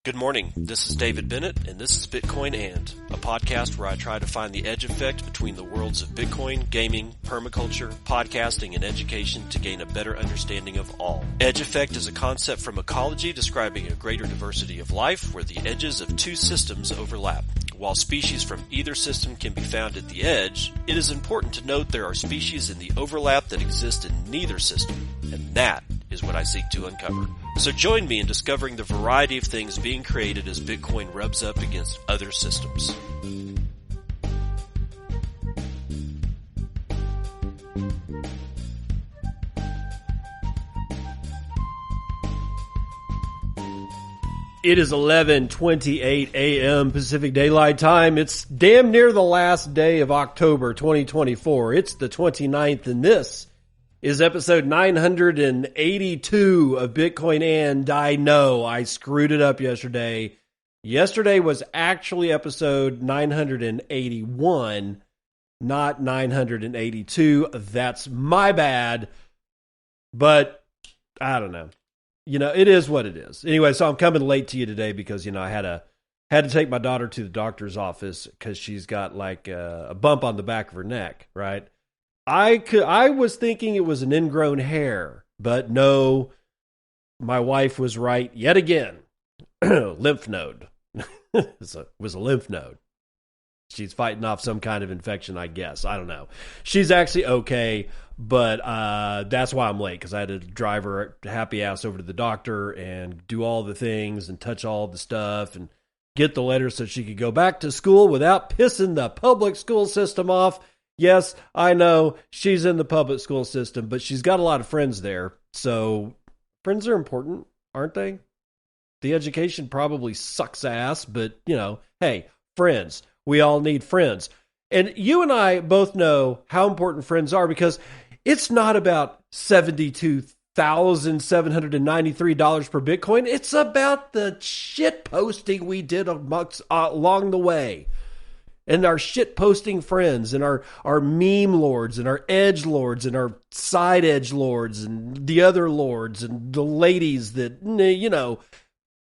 Good morning. This is David Bennett, and this is Bitcoin And, a podcast where I try to find the edge effect between the worlds of Bitcoin, gaming, permaculture, podcasting, and education to gain a better understanding of all. Edge effect is a concept from ecology describing a greater diversity of life where the edges of two systems overlap. While species from either system can be found at the edge, it is important to note there are species in the overlap that exist in neither system, and that is what I seek to uncover. So join me in discovering the variety of things being created as Bitcoin rubs up against other systems. It is 11:28 a.m. Pacific Daylight Time. It's damn near the last day of October 2024. It's the 29th, and this is episode 982 of Bitcoin And. I know I screwed it up yesterday. Yesterday was actually episode 981, not 982. That's my bad. But I don't know. You know, it is what it is. Anyway, so I'm coming late to you today because, you know, I had to take my daughter to the doctor's office because she's got like a bump on the back of her neck, right? I was thinking it was an ingrown hair, but no, my wife was right yet again. Lymph node. It was a lymph node. She's fighting off some kind of infection, I guess. I don't know. She's actually okay, but that's why I'm late, because I had to drive her happy ass over to the doctor and do all the things and touch all the stuff and get the letter so she could go back to school without pissing the public school system off. Yes, I know she's in the public school system, but she's got a lot of friends there. So friends are important, aren't they? The education probably sucks ass, but, you know, hey, friends. We all need friends. And you and I both know how important friends are, because it's not about $72,793 per Bitcoin. It's about the shit posting we did along the way. And our shit posting friends and our meme lords and our edge lords and our side edge lords and the other lords and the ladies that, you know,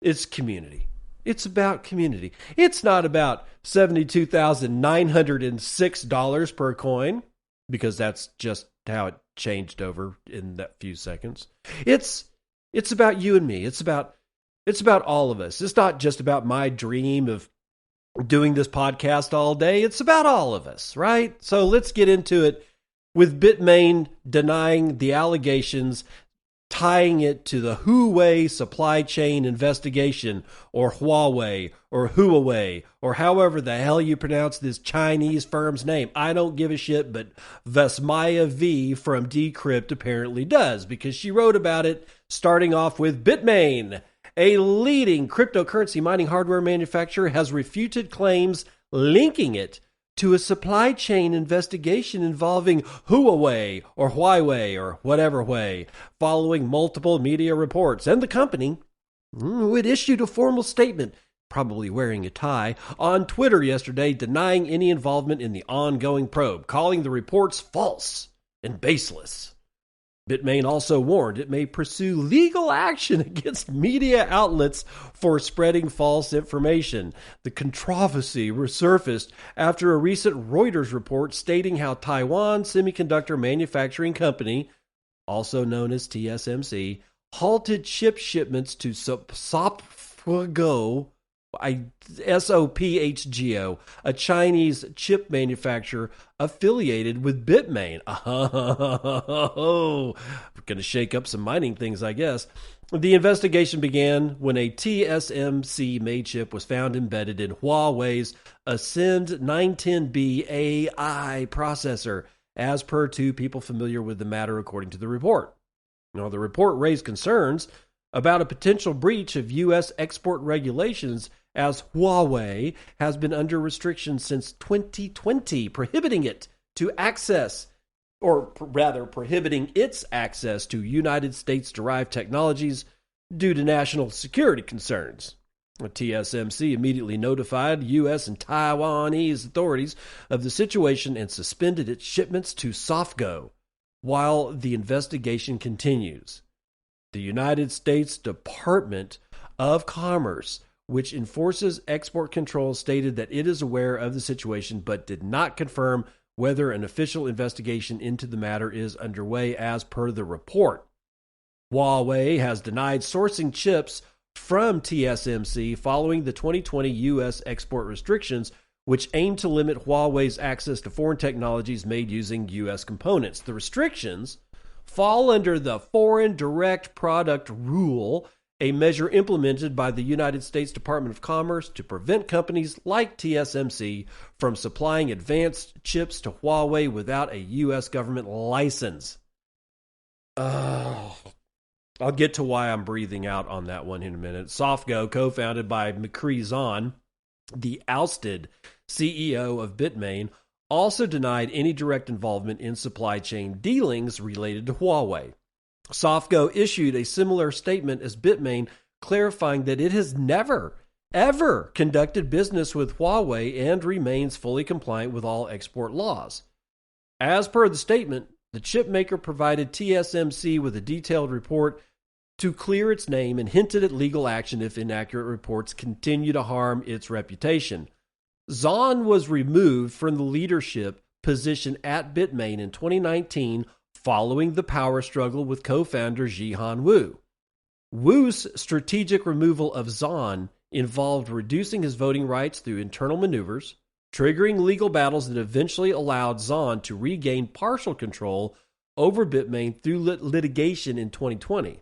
it's community. It's about community. It's not about $72,906 per coin, because that's just how it changed over in that few seconds. It's about you and me. It's about all of us. It's not just about my dream of doing this podcast all day. It's about all of us, right? So let's get into it with Bitmain denying the allegations, tying it to the Huawei supply chain investigation, or Huawei, or Huawei, or however the hell you pronounce this Chinese firm's name. I don't give a shit, but Vesmaya V from Decrypt apparently does, because she wrote about it, starting off with Bitmain. A leading cryptocurrency mining hardware manufacturer has refuted claims linking it to a supply chain investigation involving Huawei or whatever way, following multiple media reports. And the company, it issued a formal statement, probably wearing a tie, on Twitter yesterday, denying any involvement in the ongoing probe, calling the reports false and baseless. Bitmain also warned it may pursue legal action against media outlets for spreading false information. The controversy resurfaced after a recent Reuters report stating how Taiwan Semiconductor Manufacturing Company, also known as TSMC, halted chip shipments to Sophgo, SOPHGO, a Chinese chip manufacturer affiliated with Bitmain. Oh, we're going to shake up some mining things, I guess. The investigation began when a TSMC-made chip was found embedded in Huawei's Ascend 910B AI processor, as per two people familiar with the matter, according to the report. Now, the report raised concerns about a potential breach of U.S. export regulations, as Huawei has been under restrictions since 2020, prohibiting its access to United States-derived technologies due to national security concerns. TSMC immediately notified U.S. and Taiwanese authorities of the situation and suspended its shipments to Sophgo while the investigation continues. The United States Department of Commerce which enforces export controls, stated that it is aware of the situation but did not confirm whether an official investigation into the matter is underway as per the report. Huawei has denied sourcing chips from TSMC following the 2020 U.S. export restrictions, which aim to limit Huawei's access to foreign technologies made using U.S. components. The restrictions fall under the Foreign Direct Product Rule, a measure implemented by the United States Department of Commerce to prevent companies like TSMC from supplying advanced chips to Huawei without a U.S. government license. I'll get to why I'm breathing out on that one in a minute. SoftGo, co-founded by McCree Zahn, the ousted CEO of Bitmain, also denied any direct involvement in supply chain dealings related to Huawei. SoftGo issued a similar statement as Bitmain, clarifying that it has never, ever conducted business with Huawei and remains fully compliant with all export laws. As per the statement, the chipmaker provided TSMC with a detailed report to clear its name and hinted at legal action if inaccurate reports continue to harm its reputation. Zahn was removed from the leadership position at Bitmain in 2019 following the power struggle with co-founder Jihan Wu. Wu's strategic removal of Zahn involved reducing his voting rights through internal maneuvers, triggering legal battles that eventually allowed Zahn to regain partial control over Bitmain through litigation in 2020.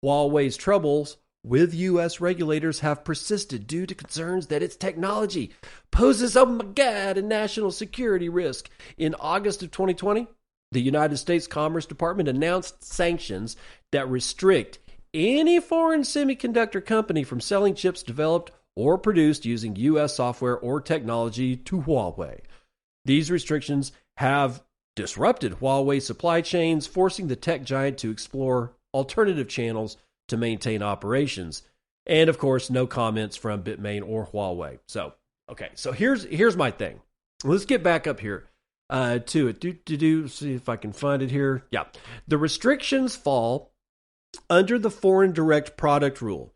Huawei's troubles with U.S. regulators have persisted due to concerns that its technology poses, oh my God, a national security risk. In August of 2020, the United States Commerce Department announced sanctions that restrict any foreign semiconductor company from selling chips developed or produced using U.S. software or technology to Huawei. These restrictions have disrupted Huawei's supply chains, forcing the tech giant to explore alternative channels to maintain operations. And of course, no comments from Bitmain or Huawei. So here's my thing. Let's get back up here to it. See if I can find it here. Yeah. The restrictions fall under the Foreign Direct Product Rule,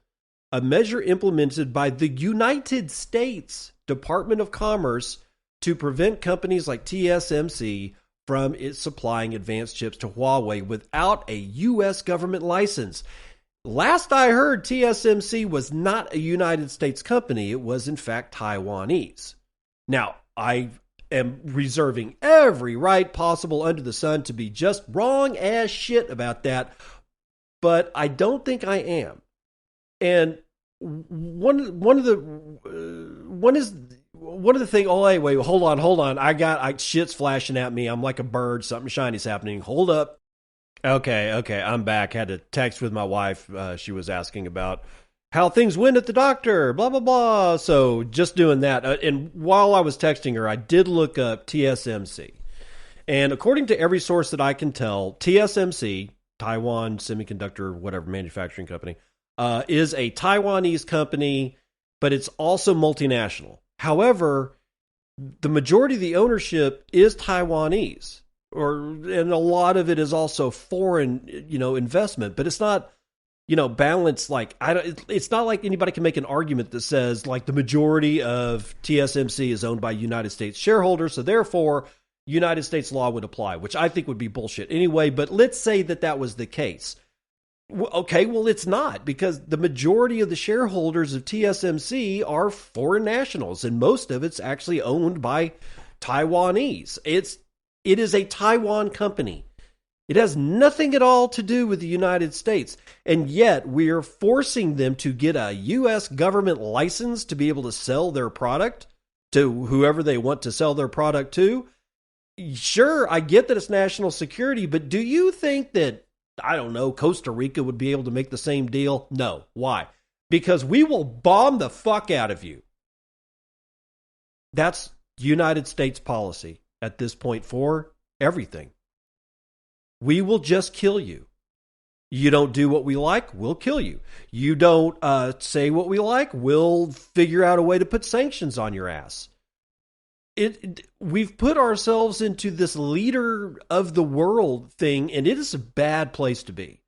a measure implemented by the United States Department of Commerce to prevent companies like TSMC from its supplying advanced chips to Huawei without a U.S. government license. Last I heard, TSMC was not a United States company. It was, in fact, Taiwanese. Now, I am reserving every right possible under the sun to be just wrong as shit about that, but I don't think I am. And one of the things. Oh, wait, hold on. Shit's flashing at me. I'm like a bird. Something shiny's happening. Hold up. Okay, I'm back. Had to text with my wife. She was asking about how things went at the doctor, blah, blah, blah. So just doing that. And while I was texting her, I did look up TSMC. And according to every source that I can tell, TSMC, Taiwan Semiconductor, whatever, manufacturing company, is a Taiwanese company, but it's also multinational. However, the majority of the ownership is Taiwanese. And a lot of it is also foreign, investment, but it's not, balanced. Like, it's not like anybody can make an argument that says like the majority of TSMC is owned by United States shareholders. So therefore United States law would apply, which I think would be bullshit anyway. But let's say that was the case. Okay, well, it's not, because the majority of the shareholders of TSMC are foreign nationals, and most of it's actually owned by Taiwanese. It is a Taiwan company. It has nothing at all to do with the United States. And yet we are forcing them to get a U.S. government license to be able to sell their product to whoever they want to sell their product to. Sure, I get that it's national security, but do you think that, I don't know, Costa Rica would be able to make the same deal? No. Why? Because we will bomb the fuck out of you. That's United States policy at this point for everything. We will just kill you. You don't do what we like, we'll kill you. You don't say what we like, we'll figure out a way to put sanctions on your ass. We've put ourselves into this leader of the world thing, and it is a bad place to be.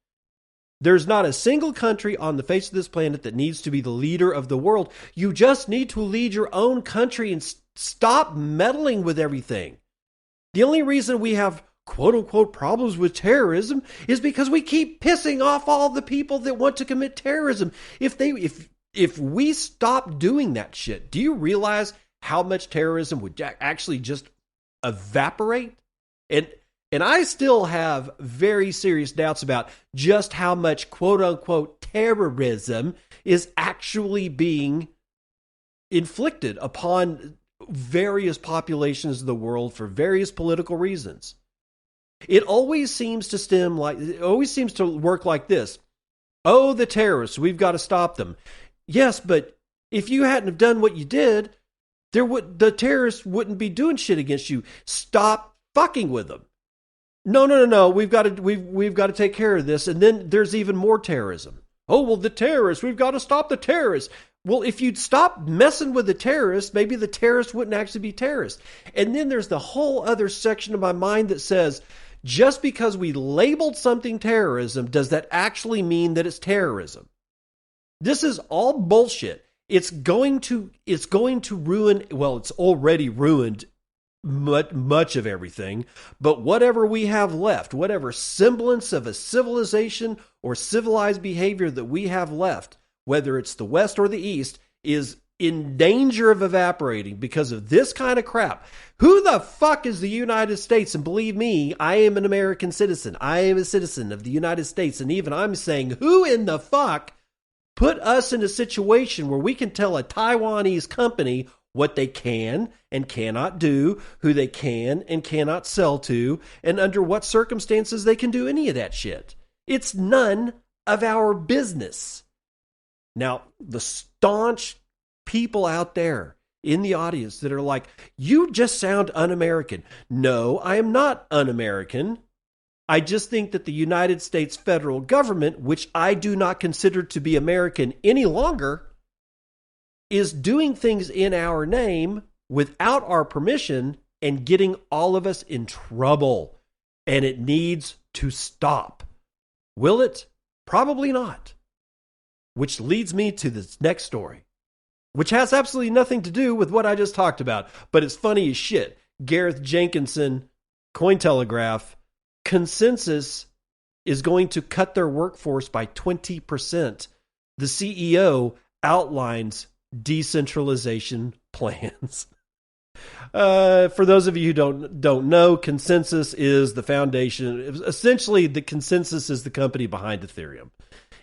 There's not a single country on the face of this planet that needs to be the leader of the world. You just need to lead your own country and stop meddling with everything. The only reason we have quote unquote problems with terrorism is because we keep pissing off all the people that want to commit terrorism. If we stop doing that shit, do you realize how much terrorism would actually just evaporate? And I still have very serious doubts about just how much quote-unquote terrorism is actually being inflicted upon various populations of the world for various political reasons. It always seems to work like this. Oh, the terrorists, we've got to stop them. Yes, but if you hadn't have done what you did, the terrorists wouldn't be doing shit against you. Stop fucking with them. No. We've got to take care of this. And then there's even more terrorism. Oh, well, the terrorists, we've got to stop the terrorists. Well, if you'd stop messing with the terrorists, maybe the terrorists wouldn't actually be terrorists. And then there's the whole other section of my mind that says, just because we labeled something terrorism, does that actually mean that it's terrorism? This is all bullshit. It's going to ruin, well, it's already ruined much of everything, but whatever we have left, whatever semblance of a civilization or civilized behavior that we have left, whether it's the West or the East, is in danger of evaporating because of this kind of crap. Who the fuck is the United States? And believe me, I am an American citizen. I am a citizen of the United States. And even I'm saying, who in the fuck put us in a situation where we can tell a Taiwanese company what they can and cannot do, who they can and cannot sell to, and under what circumstances they can do any of that shit? It's none of our business. Now, the staunch people out there in the audience that are like, you just sound un-American. No, I am not un-American. I just think that the United States federal government, which I do not consider to be American any longer, is doing things in our name without our permission and getting all of us in trouble. And it needs to stop. Will it? Probably not. Which leads me to this next story, which has absolutely nothing to do with what I just talked about, but it's funny as shit. Gareth Jenkinson, Cointelegraph, Consensys is going to cut their workforce by 20%. The CEO outlines decentralization plans. For those of you who don't know, Consensys is the foundation. Essentially, the Consensys is the company behind Ethereum.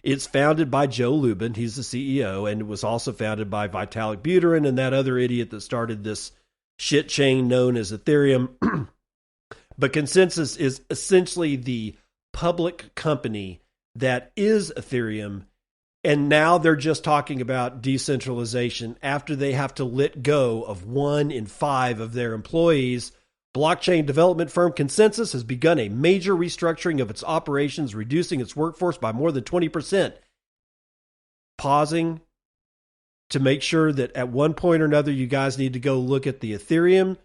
It's founded by Joe Lubin. He's the CEO, and it was also founded by Vitalik Buterin and that other idiot that started this shit chain known as Ethereum. But Consensys is essentially the public company that is Ethereum. And now they're just talking about decentralization after they have to let go of 1 in 5 of their employees. Blockchain development firm Consensys has begun a major restructuring of its operations, reducing its workforce by more than 20%. Pausing to make sure that at one point or another, you guys need to go look at the Ethereum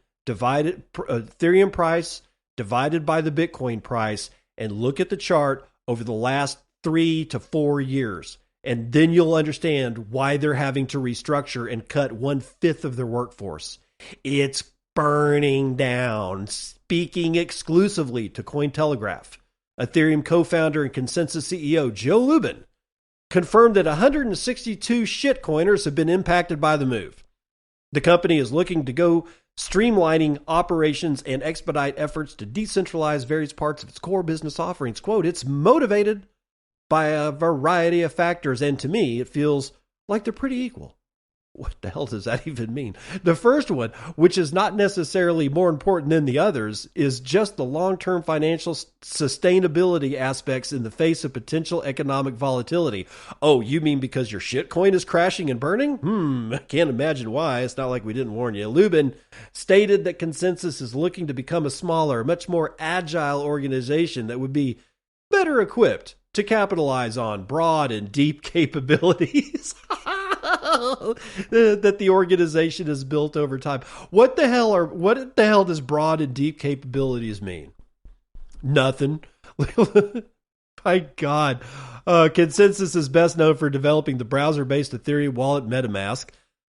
price divided by the Bitcoin price and look at the chart over the last 3 to 4 years. And then you'll understand why they're having to restructure and cut 1/5 of their workforce. It's burning down. Speaking exclusively to Cointelegraph, Ethereum co-founder and Consensys CEO Joe Lubin confirmed that 162 shitcoiners have been impacted by the move. The company is looking to go streamlining operations and expedite efforts to decentralize various parts of its core business offerings. Quote, it's motivated by a variety of factors, and to me, it feels like they're pretty equal. What the hell does that even mean? The first one, which is not necessarily more important than the others, is just the long-term financial sustainability aspects in the face of potential economic volatility. Oh, you mean because your shitcoin is crashing and burning? I can't imagine why. It's not like we didn't warn you. Lubin stated that Consensys is looking to become a smaller, much more agile organization that would be better equipped to capitalize on broad and deep capabilities that the organization has built over time. What the hell does broad and deep capabilities mean? Nothing. My God. Consensys is best known for developing the browser-based Ethereum wallet MetaMask,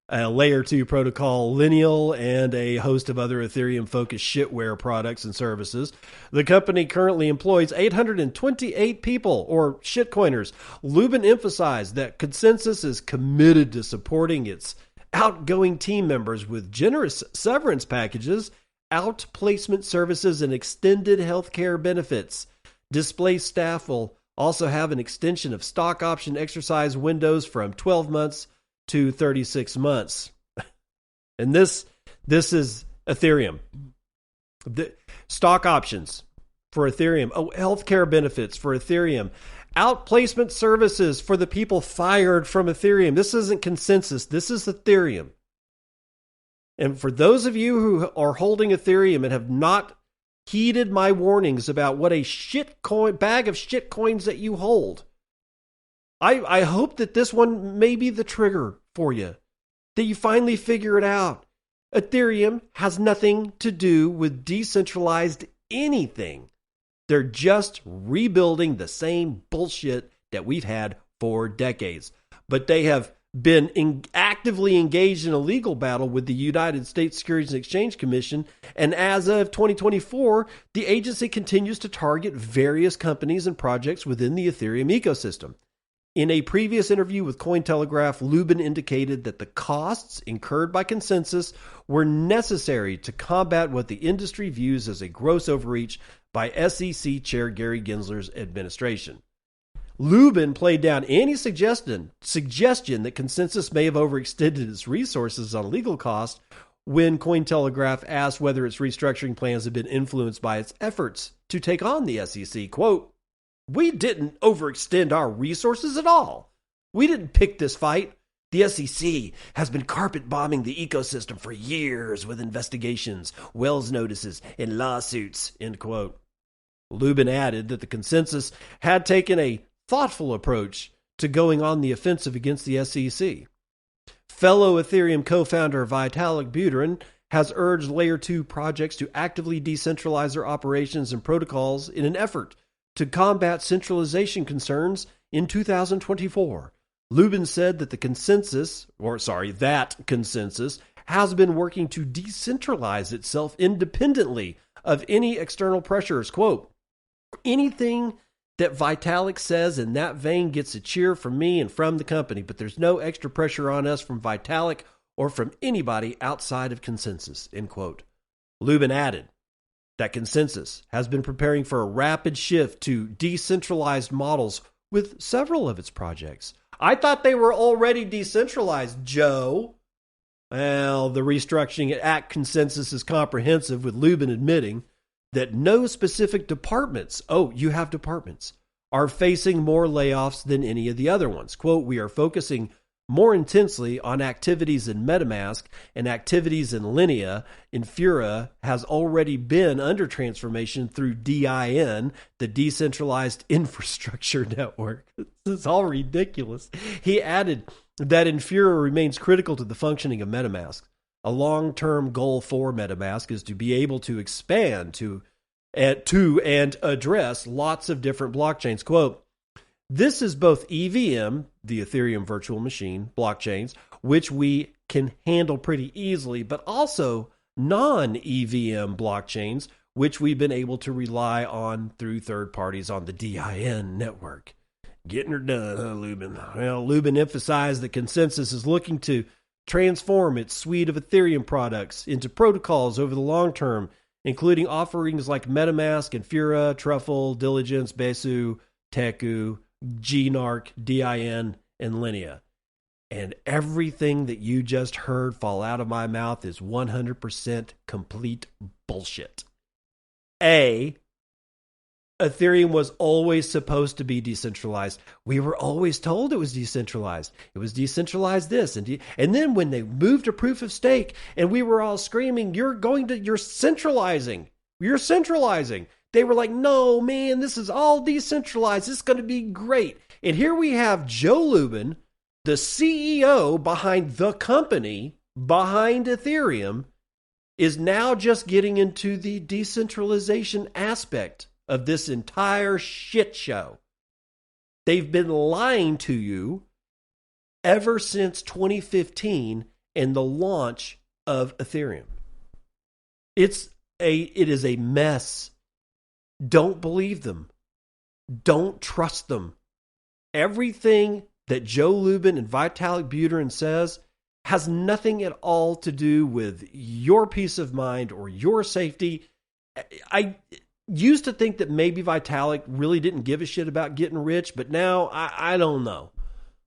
a Layer 2 protocol Lineal, and a host of other Ethereum-focused shitware products and services. The company currently employs 828 people, or shitcoiners. Lubin emphasized that Consensys is committed to supporting its outgoing team members with generous severance packages, outplacement services, and extended healthcare benefits. Displaced staff will also have an extension of stock option exercise windows from 12 months to 36 months. And this is Ethereum. The stock options for Ethereum. Oh, healthcare benefits for Ethereum. Outplacement services for the people fired from Ethereum. This isn't Consensys. This is Ethereum. And for those of you who are holding Ethereum and have not heeded my warnings about what a bag of shit coins that you hold, I hope that this one may be the trigger for you, that you finally figure it out. Ethereum has nothing to do with decentralized anything. They're just rebuilding the same bullshit that we've had for decades. But they have been actively engaged in a legal battle with the United States Securities and Exchange Commission, and as of 2024, the agency continues to target various companies and projects within the Ethereum ecosystem. In a previous interview with Cointelegraph, Lubin indicated that the costs incurred by Consensys were necessary to combat what the industry views as a gross overreach by SEC Chair Gary Gensler's administration. Lubin played down any suggestion that Consensys may have overextended its resources on legal costs when Cointelegraph asked whether its restructuring plans had been influenced by its efforts to take on the SEC. Quote, "We didn't overextend our resources at all. We didn't pick this fight. The SEC has been carpet bombing the ecosystem for years with investigations, Wells notices, and lawsuits," end quote. Lubin added that the Consensys had taken a thoughtful approach to going on the offensive against the SEC. Fellow Ethereum co-founder Vitalik Buterin has urged Layer 2 projects to actively decentralize their operations and protocols in an effort to combat centralization concerns in 2024. Lubin said that Consensys has been working to decentralize itself independently of any external pressures. Quote, "Anything that Vitalik says in that vein gets a cheer from me and from the company, but there's no extra pressure on us from Vitalik or from anybody outside of Consensys," end quote. Lubin added that Consensys has been preparing for a rapid shift to decentralized models with several of its projects. I thought they were already decentralized, Joe. Well, the restructuring at Consensys is comprehensive, with Lubin admitting that no specific departments, you have departments, are facing more layoffs than any of the other ones. Quote, "We are focusing more intensely on activities in MetaMask and activities in Linea. Infura has already been under transformation through DIN, the Decentralized Infrastructure Network." This is all ridiculous. He added that Infura remains critical to the functioning of MetaMask. A long-term goal for MetaMask is to be able to expand to and address lots of different blockchains. Quote, "This is both EVM, the Ethereum virtual machine blockchains, which we can handle pretty easily, but also non-EVM blockchains, which we've been able to rely on through third parties on the DIN network." Getting her done, huh, Lubin? Well, Lubin emphasized that Consensys is looking to transform its suite of Ethereum products into protocols over the long term, including offerings like MetaMask, Infura, Truffle, Diligence, Besu, Teku, GNARC, DIN, and Linea. And everything that you just heard fall out of my mouth is 100% complete bullshit. Ethereum was always supposed to be decentralized. We were always told it was decentralized. It was decentralized this. And then when they moved to proof of stake and we were all screaming, you're centralizing. You're centralizing. They were like, no, man, this is all decentralized. It's going to be great. And here we have Joe Lubin, the CEO behind the company, behind Ethereum, is now just getting into the decentralization aspect of this entire shit show. They've been lying to you ever since 2015 and the launch of Ethereum. It is a mess. Don't believe them. Don't trust them. Everything that Joe Lubin and Vitalik Buterin says has nothing at all to do with your peace of mind or your safety. I used to think that maybe Vitalik really didn't give a shit about getting rich, but now I don't know.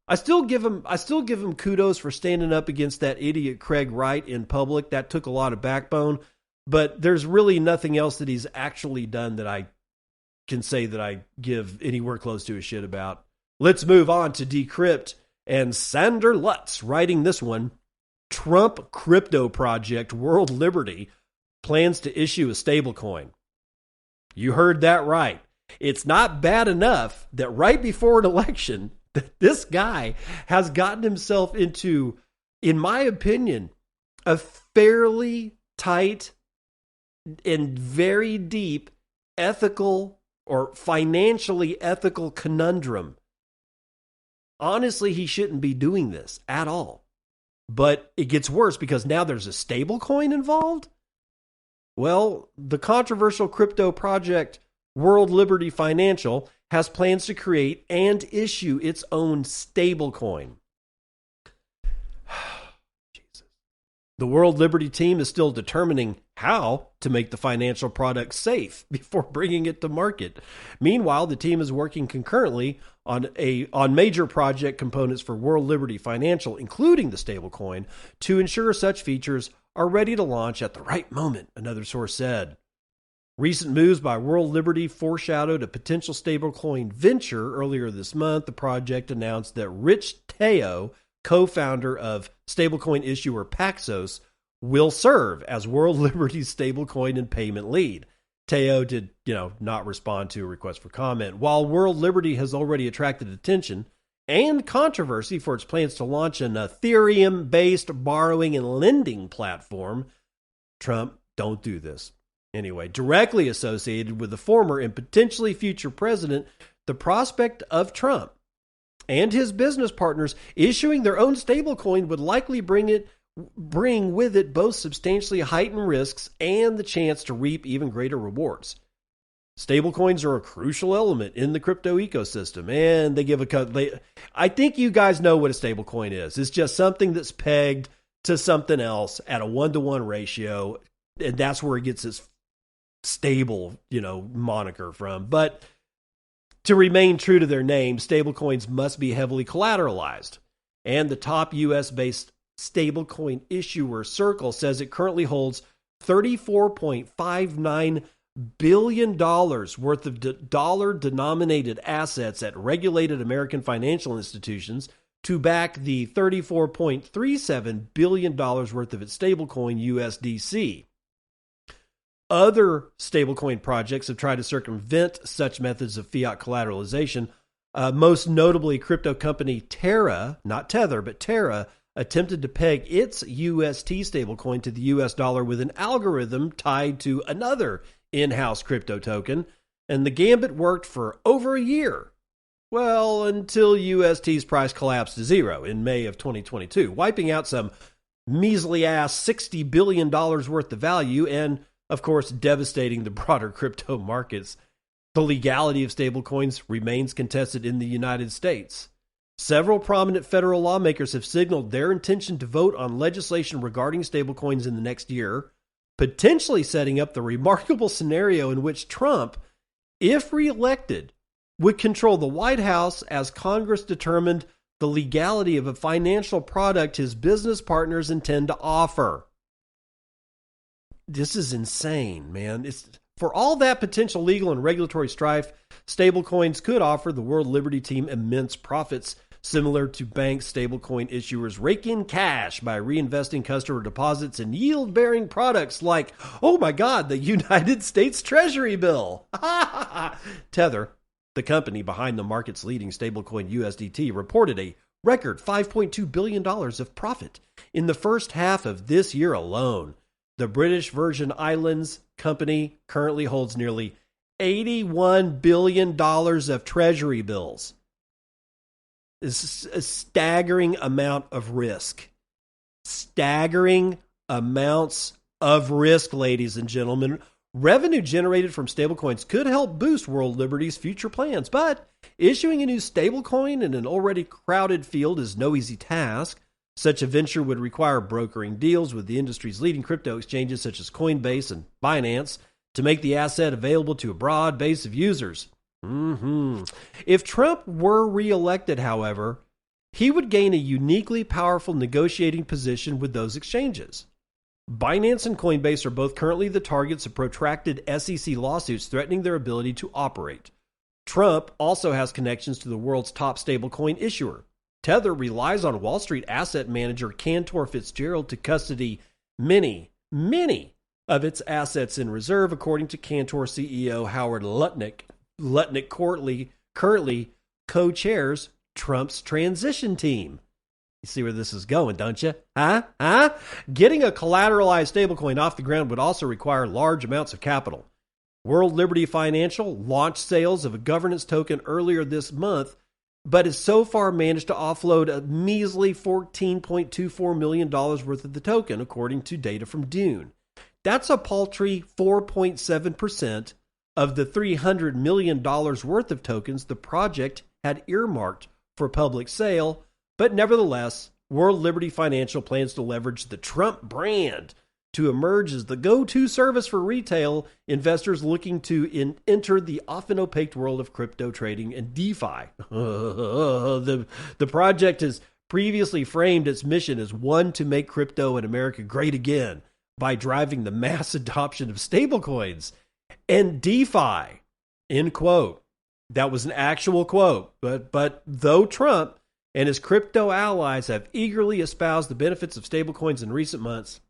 I still give him kudos for standing up against that idiot Craig Wright in public. That took a lot of backbone, but there's really nothing else that he's actually done that I can say that I give anywhere close to a shit about. Let's move on to Decrypt and Sander Lutz writing this one. Trump crypto project World Liberty plans to issue a stablecoin. You heard that right. It's not bad enough that right before an election, that this guy has gotten himself into, in my opinion, a fairly tight and very deep ethical or financially ethical conundrum. Honestly, he shouldn't be doing this at all. But it gets worse because now there's a stable coin involved. Well, the controversial crypto project World Liberty Financial has plans to create and issue its own stable coin. Jesus. The World Liberty team is still determining how to make the financial product safe before bringing it to market. Meanwhile, the team is working concurrently on major project components for World Liberty Financial, including the stablecoin, to ensure such features are ready to launch at the right moment, another source said. Recent moves by World Liberty foreshadowed a potential stablecoin venture. Earlier this month, the project announced that Rich Teo, co-founder of stablecoin issuer Paxos, will serve as World Liberty's stablecoin and payment lead. Teo did, not respond to a request for comment. While World Liberty has already attracted attention and controversy for its plans to launch an Ethereum-based borrowing and lending platform, Trump, don't do this. Anyway, directly associated with the former and potentially future president, the prospect of Trump and his business partners issuing their own stablecoin would likely bring with it both substantially heightened risks and the chance to reap even greater rewards. Stablecoins are a crucial element in the crypto ecosystem, and they give a cut. I think you guys know what a stablecoin is. It's just something that's pegged to something else at a 1-to-1 ratio, and that's where it gets its stable, moniker from. But to remain true to their name, stablecoins must be heavily collateralized, and the top U.S.-based stablecoin issuer Circle says it currently holds $34.59 billion worth of dollar-denominated assets at regulated American financial institutions to back the $34.37 billion worth of its stablecoin USDC. Other stablecoin projects have tried to circumvent such methods of fiat collateralization. Most notably, crypto company Terra, not Tether, but Terra, attempted to peg its UST stablecoin to the US dollar with an algorithm tied to another in-house crypto token, and the gambit worked for over a year. Well, until UST's price collapsed to zero in May of 2022, wiping out some measly-ass $60 billion worth of value and, of course, devastating the broader crypto markets. The legality of stablecoins remains contested in the United States. Several prominent federal lawmakers have signaled their intention to vote on legislation regarding stablecoins in the next year, potentially setting up the remarkable scenario in which Trump, if reelected, would control the White House as Congress determined the legality of a financial product his business partners intend to offer. This is insane, man. For all that potential legal and regulatory strife, stablecoins could offer the World Liberty team immense profits, similar to bank stablecoin issuers rake in cash by reinvesting customer deposits in yield-bearing products like, oh my God, the United States Treasury bill. Tether, the company behind the market's leading stablecoin USDT, reported a record $5.2 billion of profit in the first half of this year alone. The British Virgin Islands company currently holds nearly $81 billion of treasury bills. It's a staggering amount of risk. Staggering amounts of risk, ladies and gentlemen. Revenue generated from stablecoins could help boost World Liberty's future plans, but issuing a new stablecoin in an already crowded field is no easy task. Such a venture would require brokering deals with the industry's leading crypto exchanges such as Coinbase and Binance to make the asset available to a broad base of users. If Trump were reelected, however, he would gain a uniquely powerful negotiating position with those exchanges. Binance and Coinbase are both currently the targets of protracted SEC lawsuits threatening their ability to operate. Trump also has connections to the world's top stablecoin issuer. Tether relies on Wall Street asset manager Cantor Fitzgerald to custody many of its assets in reserve, according to Cantor CEO Howard Lutnick. Lutnick currently co-chairs Trump's transition team. You see where this is going, don't you? Huh? Getting a collateralized stablecoin off the ground would also require large amounts of capital. World Liberty Financial launched sales of a governance token earlier this month, but has so far managed to offload a measly $14.24 million worth of the token, according to data from Dune. That's a paltry 4.7% of the $300 million worth of tokens the project had earmarked for public sale, but nevertheless, World Liberty Financial plans to leverage the Trump brand to emerge as the go-to service for retail investors looking to enter the often opaque world of crypto trading and DeFi. The project has previously framed its mission as one to make crypto in America great again by driving the mass adoption of stablecoins and DeFi, end quote. That was an actual quote. But though Trump and his crypto allies have eagerly espoused the benefits of stablecoins in recent months,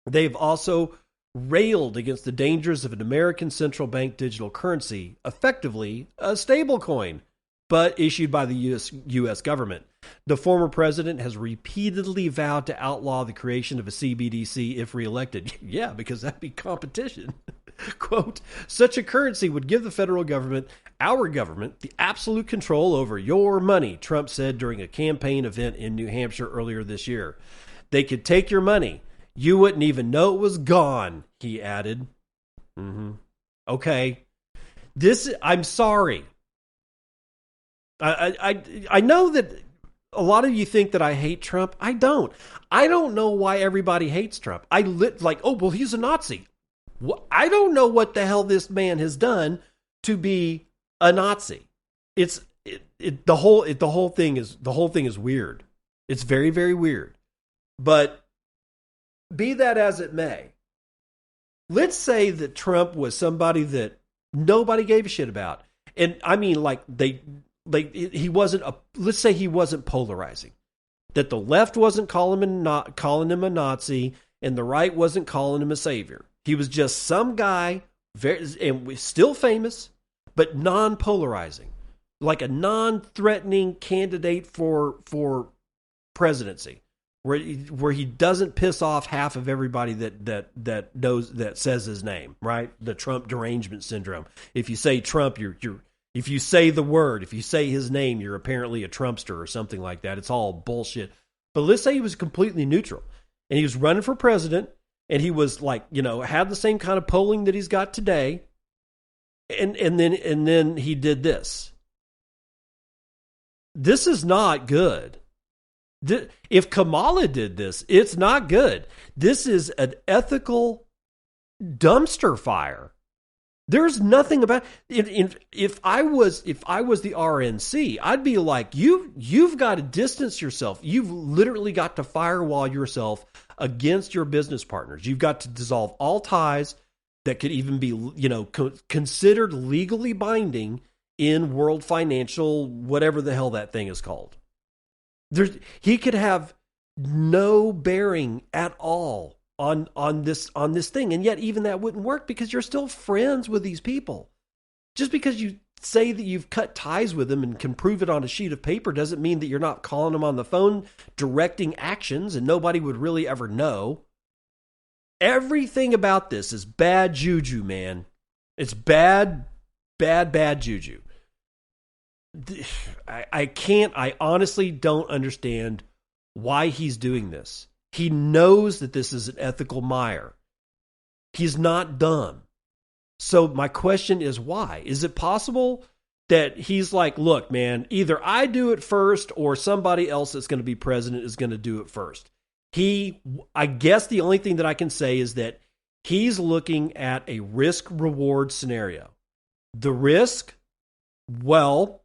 they've also railed against the dangers of an American central bank digital currency, effectively a stablecoin, but issued by the U.S. government. The former president has repeatedly vowed to outlaw the creation of a CBDC if reelected. Yeah, because that'd be competition. Quote, such a currency would give the federal government, our government, the absolute control over your money, Trump said during a campaign event in New Hampshire earlier this year. They could take your money. You wouldn't even know it was gone, he added. Okay. I'm sorry. I know that a lot of you think that I hate Trump. I don't. I don't know why everybody hates Trump. He's a Nazi. I don't know what the hell this man has done to be a Nazi. The whole thing is weird. It's very, very weird. But be that as it may, let's say that Trump was somebody that nobody gave a shit about. And I mean, he wasn't let's say he wasn't polarizing. That the left wasn't calling him a Nazi and the right wasn't calling him a savior. He was just some guy, and still famous, but non-polarizing, like a non-threatening candidate for presidency, where he doesn't piss off half of everybody that knows, that says his name, right? The Trump derangement syndrome. If you say Trump, if you say the word, if you say his name, you're apparently a Trumpster or something like that. It's all bullshit. But let's say he was completely neutral and he was running for president. And he was had the same kind of polling that he's got today. And then he did this. This is not good. If Kamala did this, it's not good. This is an ethical dumpster fire. There's nothing about it. If I was the RNC, I'd be like, you've got to distance yourself. You've literally got to firewall yourself against your business partners. You've got to dissolve all ties that could even be, considered legally binding in world financial, whatever the hell that thing is called. He could have no bearing at all on this thing, and yet even that wouldn't work because you're still friends with these people. Just because you say that you've cut ties with them and can prove it on a sheet of paper doesn't mean that you're not calling them on the phone, directing actions, and nobody would really ever know. Everything about this is bad juju, man. It's bad juju. I honestly don't understand why he's doing this. He knows that this is an ethical mire. He's not dumb. So my question is why? Is it possible that he's like, look, man, either I do it first or somebody else that's going to be president is going to do it first? I guess the only thing that I can say is that he's looking at a risk-reward scenario. The risk, well,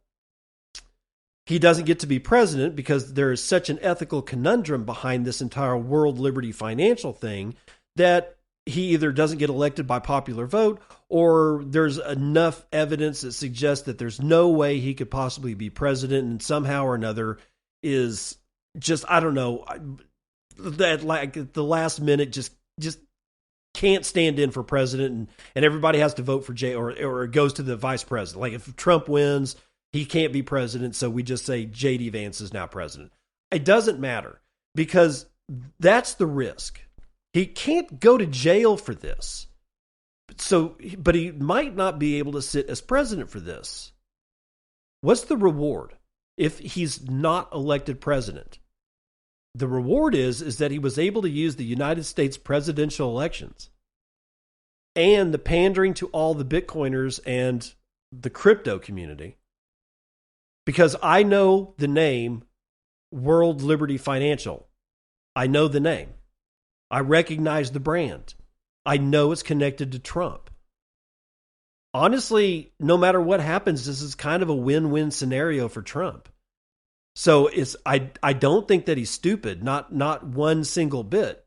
he doesn't get to be president because there is such an ethical conundrum behind this entire world liberty financial thing that he either doesn't get elected by popular vote or there's enough evidence that suggests that there's no way he could possibly be president, and somehow or another is just, I don't know, that like at the last minute just can't stand in for president, and everybody has to vote for Jay, or it goes to the vice president. Like if Trump wins, he can't be president, so we just say J.D. Vance is now president. It doesn't matter because that's the risk. He can't go to jail for this. But he might not be able to sit as president for this. What's the reward if he's not elected president? The reward is that he was able to use the United States presidential elections and the pandering to all the Bitcoiners and the crypto community. Because I know the name World Liberty Financial. I know the name. I recognize the brand. I know it's connected to Trump. Honestly, no matter what happens, this is kind of a win-win scenario for Trump. So I don't think that he's stupid, not one single bit.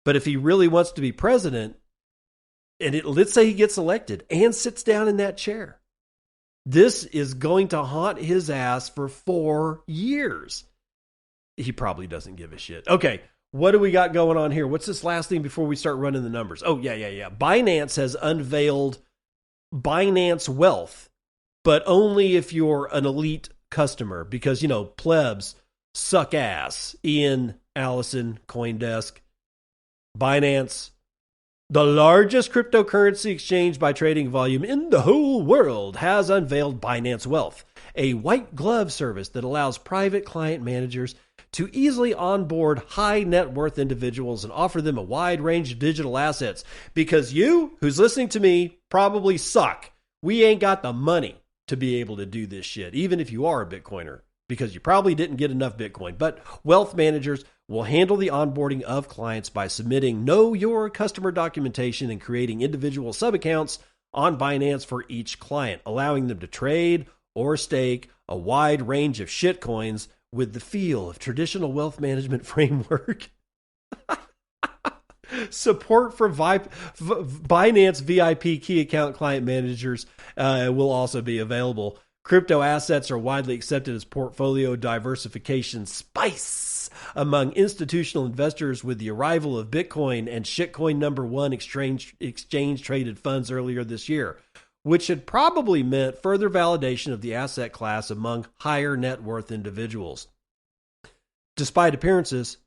But if he really wants to be president, and let's say he gets elected and sits down in that chair, this is going to haunt his ass for 4 years. He probably doesn't give a shit. Okay, what do we got going on here? What's this last thing before we start running the numbers? Oh, yeah. Binance has unveiled Binance Wealth, but only if you're an elite customer, because, plebs suck ass. Ian, Allison, CoinDesk. Binance, the largest cryptocurrency exchange by trading volume in the whole world, has unveiled Binance Wealth, a white glove service that allows private client managers to easily onboard high net worth individuals and offer them a wide range of digital assets. Because you, who's listening to me, probably suck. We ain't got the money to be able to do this shit, even if you are a Bitcoiner, because you probably didn't get enough Bitcoin. But wealth managers will handle the onboarding of clients by submitting Know Your Customer documentation and creating individual sub-accounts on Binance for each client, allowing them to trade or stake a wide range of shitcoins with the feel of traditional wealth management framework. Support for Binance VIP key account client managers will also be available. Crypto assets are widely accepted as portfolio diversification spice among institutional investors, with the arrival of Bitcoin and shitcoin number one exchange-traded funds earlier this year, which had probably meant further validation of the asset class among higher net worth individuals. Despite appearances,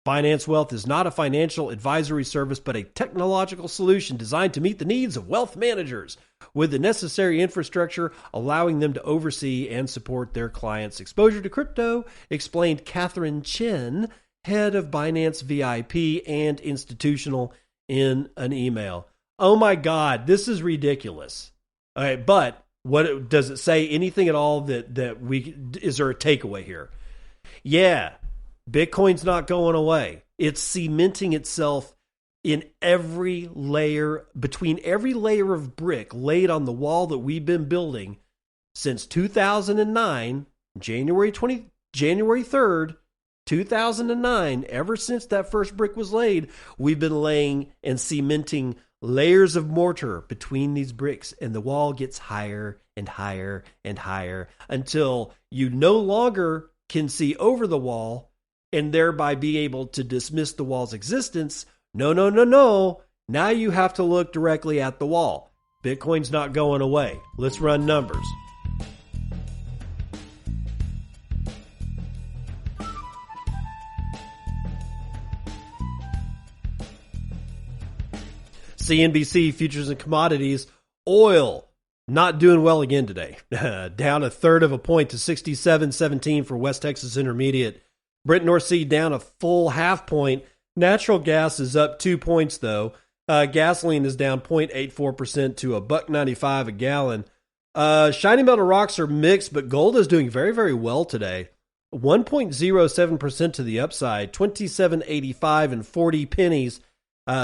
Binance Wealth is not a financial advisory service, but a technological solution designed to meet the needs of wealth managers with the necessary infrastructure, allowing them to oversee and support their clients' exposure to crypto, explained Catherine Chen, head of Binance VIP and institutional, in an email. Oh my God, this is ridiculous. All right, but what does it say? Anything at all is there a takeaway here? Yeah. Bitcoin's not going away. It's cementing itself in every layer, between every layer of brick laid on the wall that we've been building since 2009, January 3rd, 2009. Ever since that first brick was laid, we've been laying and cementing layers of mortar between these bricks, and the wall gets higher and higher and higher until you no longer can see over the wall and thereby be able to dismiss the wall's existence. No. Now you have to look directly at the wall. Bitcoin's not going away. Let's run numbers. CNBC futures and commodities. Oil, not doing well again today. Down a third of a point to 67.17 for West Texas Intermediate. Brent North Sea down a full half point. Natural gas is up 2 points, though. Gasoline is down 0.84% to $1.95 a gallon. Shiny metal rocks are mixed, but gold is doing very, very well today. 1.07% to the upside, 27.85 and 40 pennies.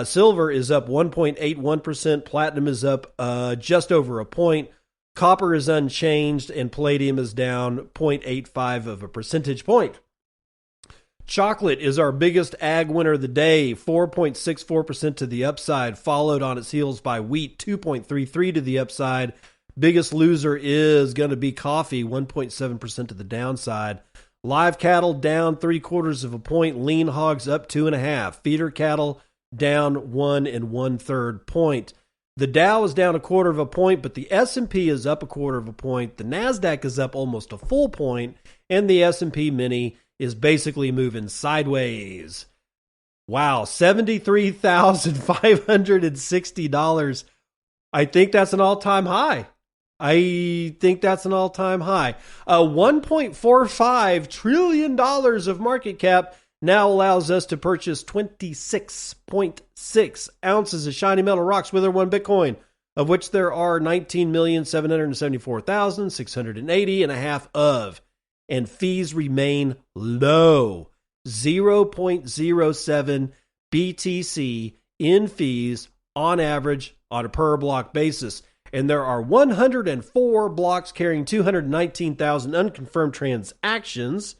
Silver is up 1.81%. Platinum is up just over a point. Copper is unchanged, and palladium is down 0.85 of a percentage point. Chocolate is our biggest ag winner of the day, 4.64% to the upside, followed on its heels by wheat, 2.33 to the upside. Biggest loser is going to be coffee, 1.7% to the downside. Live cattle down 3/4 of a point, lean hogs up 2.5. Feeder cattle down 1 1/3 point. The Dow is down 1/4 of a point, but the S&P is up 1/4 of a point. The NASDAQ is up almost a full point, and the S&P Mini is basically moving sideways. Wow, $73,560. I think that's an all-time high. $1.45 trillion of market cap now allows us to purchase 26.6 ounces of shiny metal rocks with our 1 Bitcoin, of which there are 19,774,680 and a half of. And fees remain low. 0.07 BTC in fees on average on a per block basis. And there are 104 blocks carrying 219,000 unconfirmed transactions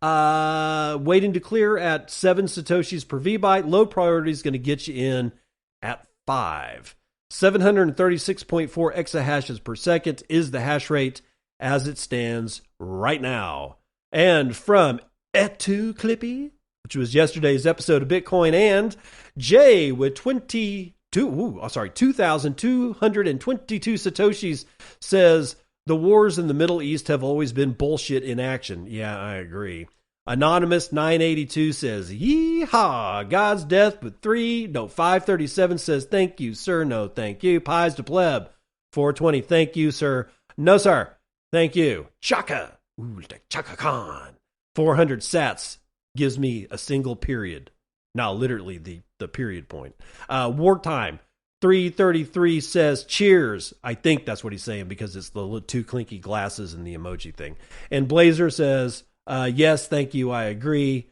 waiting to clear at 7 Satoshis per VByte. Low priority is going to get you in at 5. 736.4 exahashes per second is the hash rate as it stands right now. And from Etu Clippy, which was yesterday's episode of Bitcoin and Jay with 2,222 Satoshis says, the wars in the Middle East have always been bullshit in action. Yeah, I agree. Anonymous 982 says, yeehaw, God's death, but 537 says, thank you, sir. No, thank you. Pies to pleb. 420, thank you, sir. No, sir. Thank you. Chaka. Ooh, Chaka Khan. 400 sats gives me a single period. Now, literally the period point. Wartime. 333 says, cheers. I think that's what he's saying because it's the 2 clinky glasses and the emoji thing. And Blazer says, yes, thank you. I agree.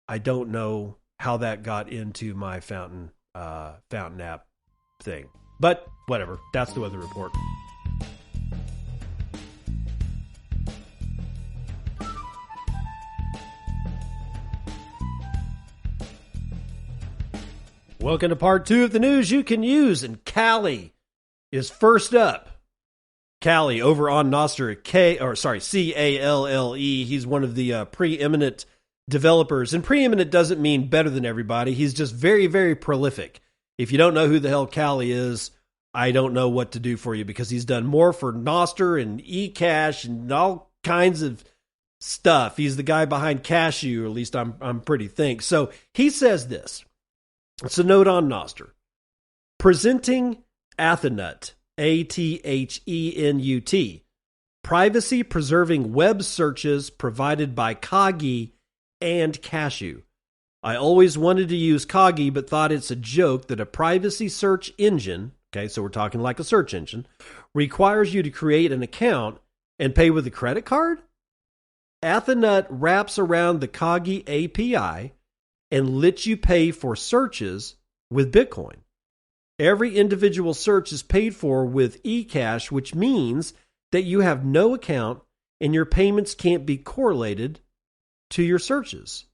I don't know how that got into my fountain app thing, but whatever. That's the weather report. Welcome to part 2 of the news you can use, and Calle is first up. Calle over on nostr, Calle. He's one of the preeminent developers, and preeminent doesn't mean better than everybody. He's just very, very prolific. If you don't know who the hell Calle is, I don't know what to do for you because he's done more for nostr and eCash and all kinds of stuff. He's the guy behind Cashew, or at least I'm pretty think. So he says this. It's a note on nostr. Presenting Athenut, Athenut, privacy-preserving web searches provided by Calle and Cashew. I always wanted to use Calle, but thought it's a joke that a privacy search engine, okay, so we're talking like a search engine, requires you to create an account and pay with a credit card? Athenut wraps around the Calle API and lets you pay for searches with Bitcoin. Every individual search is paid for with eCash, which means that you have no account and your payments can't be correlated to your searches.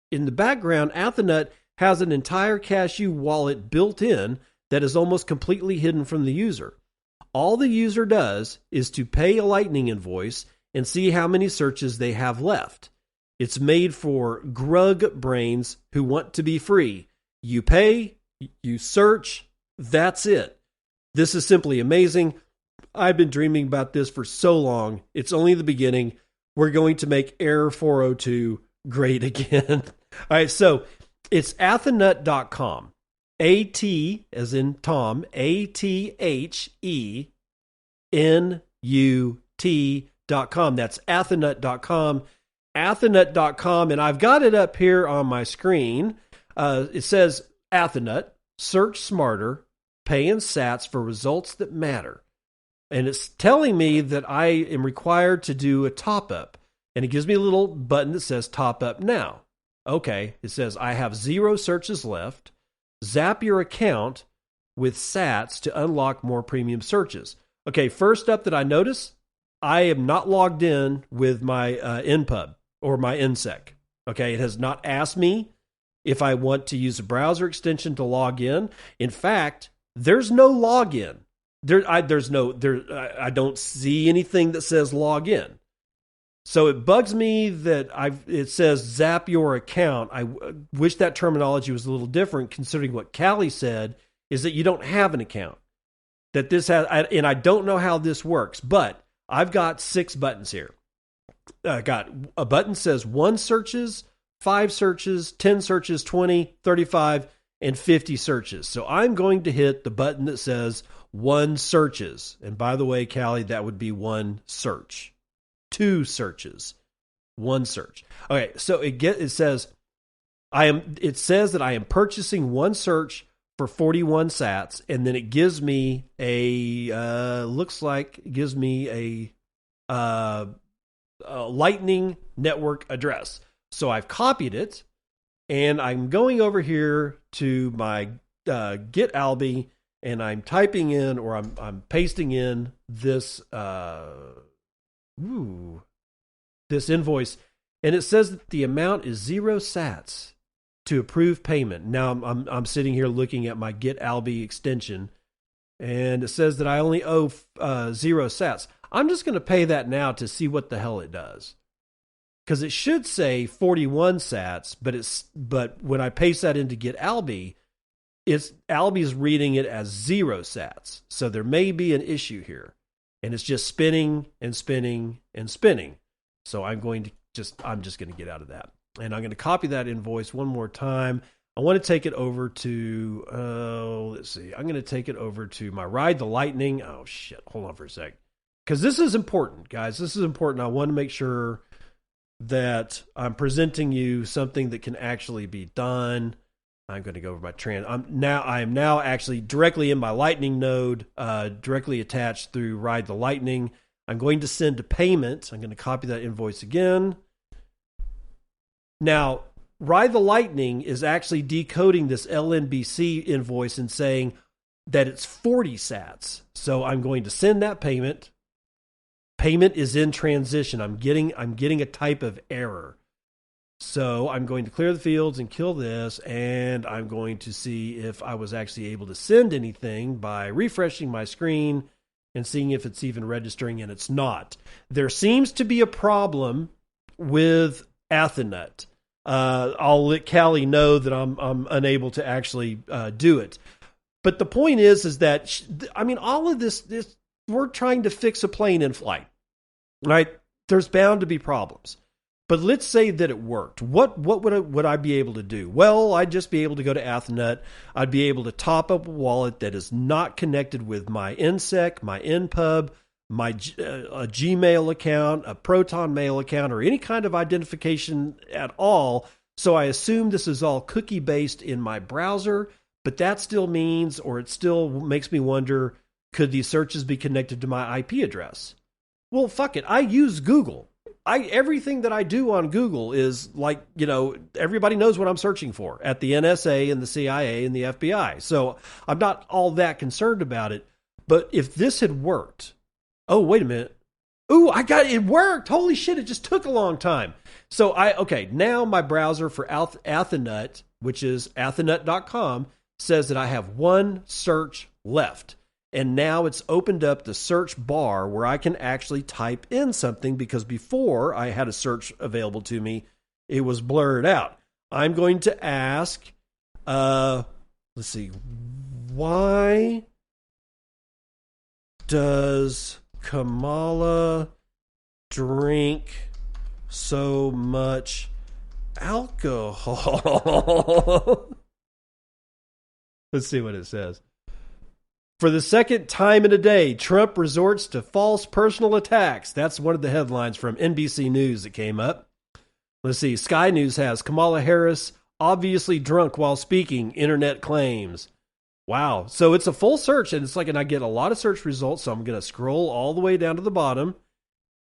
In the background, Athenut has an entire Cashew wallet built in that is almost completely hidden from the user. All the user does is to pay a Lightning invoice and see how many searches they have left. It's made for grug brains who want to be free. You pay, you search, that's it. This is simply amazing. I've been dreaming about this for so long. It's only the beginning. We're going to make Error 402 great again. All right, so it's athenut.com. A-T, as in Tom, A-T-H-E, Athenut.com. That's Athenut.com. Athenut.com. And I've got it up here on my screen. It says Athenut, search smarter, pay in sats for results that matter. And it's telling me that I am required to do a top up. And it gives me a little button that says top up now. Okay, it says I have 0 searches left. Zap your account with sats to unlock more premium searches. Okay, first up that I notice, I am not logged in with my npub or my nsec. Okay, it has not asked me if I want to use a browser extension to log in. In fact, there's no login. I don't see anything that says log in. So it bugs me that it says zap your account. I wish that terminology was a little different, considering what Calle said is that you don't have an account. That this has, and I don't know how this works, but I've got 6 buttons here. I got a button says 1 searches, 5 searches, 10 searches, 20, 35, and 50 searches. So I'm going to hit the button that says 1 searches. And by the way, Calle, that would be 1 search. 2 searches, 1 search. Okay, so it says that I am purchasing 1 search for 41 sats, and then it gives me a Lightning network address. So I've copied it, and I'm going over here to my Get Alby, and I'm typing in, or I'm pasting in this this invoice, and it says that the amount is 0 sats to approve payment. Now I'm sitting here looking at my Get Alby extension, and it says that I only owe 0 sats. I'm just going to pay that now to see what the hell it does, because it should say 41 sats, but when I paste that into Get Alby, Alby's reading it as 0 sats. So there may be an issue here. And it's just spinning and spinning and spinning. So I'm just going to get out of that. And I'm going to copy that invoice one more time. I want to take it over to, let's see. I'm going to take it over to my Ride the Lightning. Oh, shit. Hold on for a sec. Because this is important, guys. This is important. I want to make sure that I'm presenting you something that can actually be done. I'm going to go over my I am now actually directly in my Lightning node, directly attached through Ride the Lightning. I'm going to send a payment. I'm going to copy that invoice again. Now, Ride the Lightning is actually decoding this LNBC invoice and saying that it's 40 sats. So I'm going to send that payment. Payment is in transition. I'm getting a type of error. So I'm going to clear the fields and kill this, and I'm going to see if I was actually able to send anything by refreshing my screen and seeing if it's even registering, and it's not. There seems to be a problem with Athenut. I'll let Calle know that I'm unable to actually do it. But the point is that, all of this, we're trying to fix a plane in flight, right? There's bound to be problems. But let's say that it worked. What would I be able to do? Well, I'd just be able to go to Athenut. I'd be able to top up a wallet that is not connected with my NSEC, my npub, my a Gmail account, a Proton Mail account, or any kind of identification at all. So I assume this is all cookie-based in my browser, but that still means, or it still makes me wonder, could these searches be connected to my IP address? Well, fuck it. I use Google. Everything that I do on Google is like, everybody knows what I'm searching for at the NSA and the CIA and the FBI. So I'm not all that concerned about it. But if this had worked, oh, wait a minute. Ooh, it worked. Holy shit, it just took a long time. So now my browser for Athenut, which is Athenut.com, says that I have 1 search left. And now it's opened up the search bar where I can actually type in something, because before I had a search available to me, it was blurred out. I'm going to ask, let's see, why does Kamala drink so much alcohol? Let's see what it says. For the second time in a day, Trump resorts to false personal attacks. That's one of the headlines from NBC News that came up. Let's see. Sky News has Kamala Harris obviously drunk while speaking, internet claims. Wow. So it's a full search, and and I get a lot of search results, so I'm going to scroll all the way down to the bottom,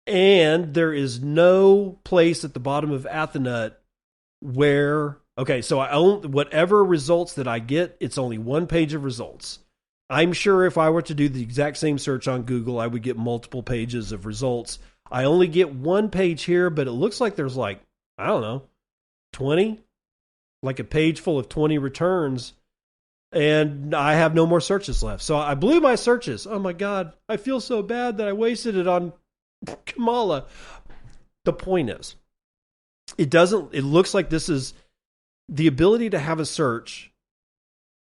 and there is no place at the bottom of Athenut where, okay, so I own whatever results that I get, it's only one page of results. I'm sure if I were to do the exact same search on Google, I would get multiple pages of results. I only get one page here, but it looks like there's I don't know, 20? Like a page full of 20 returns, and I have no more searches left. So I blew my searches. Oh my God, I feel so bad that I wasted it on Kamala. The point is, it looks like this is the ability to have a search.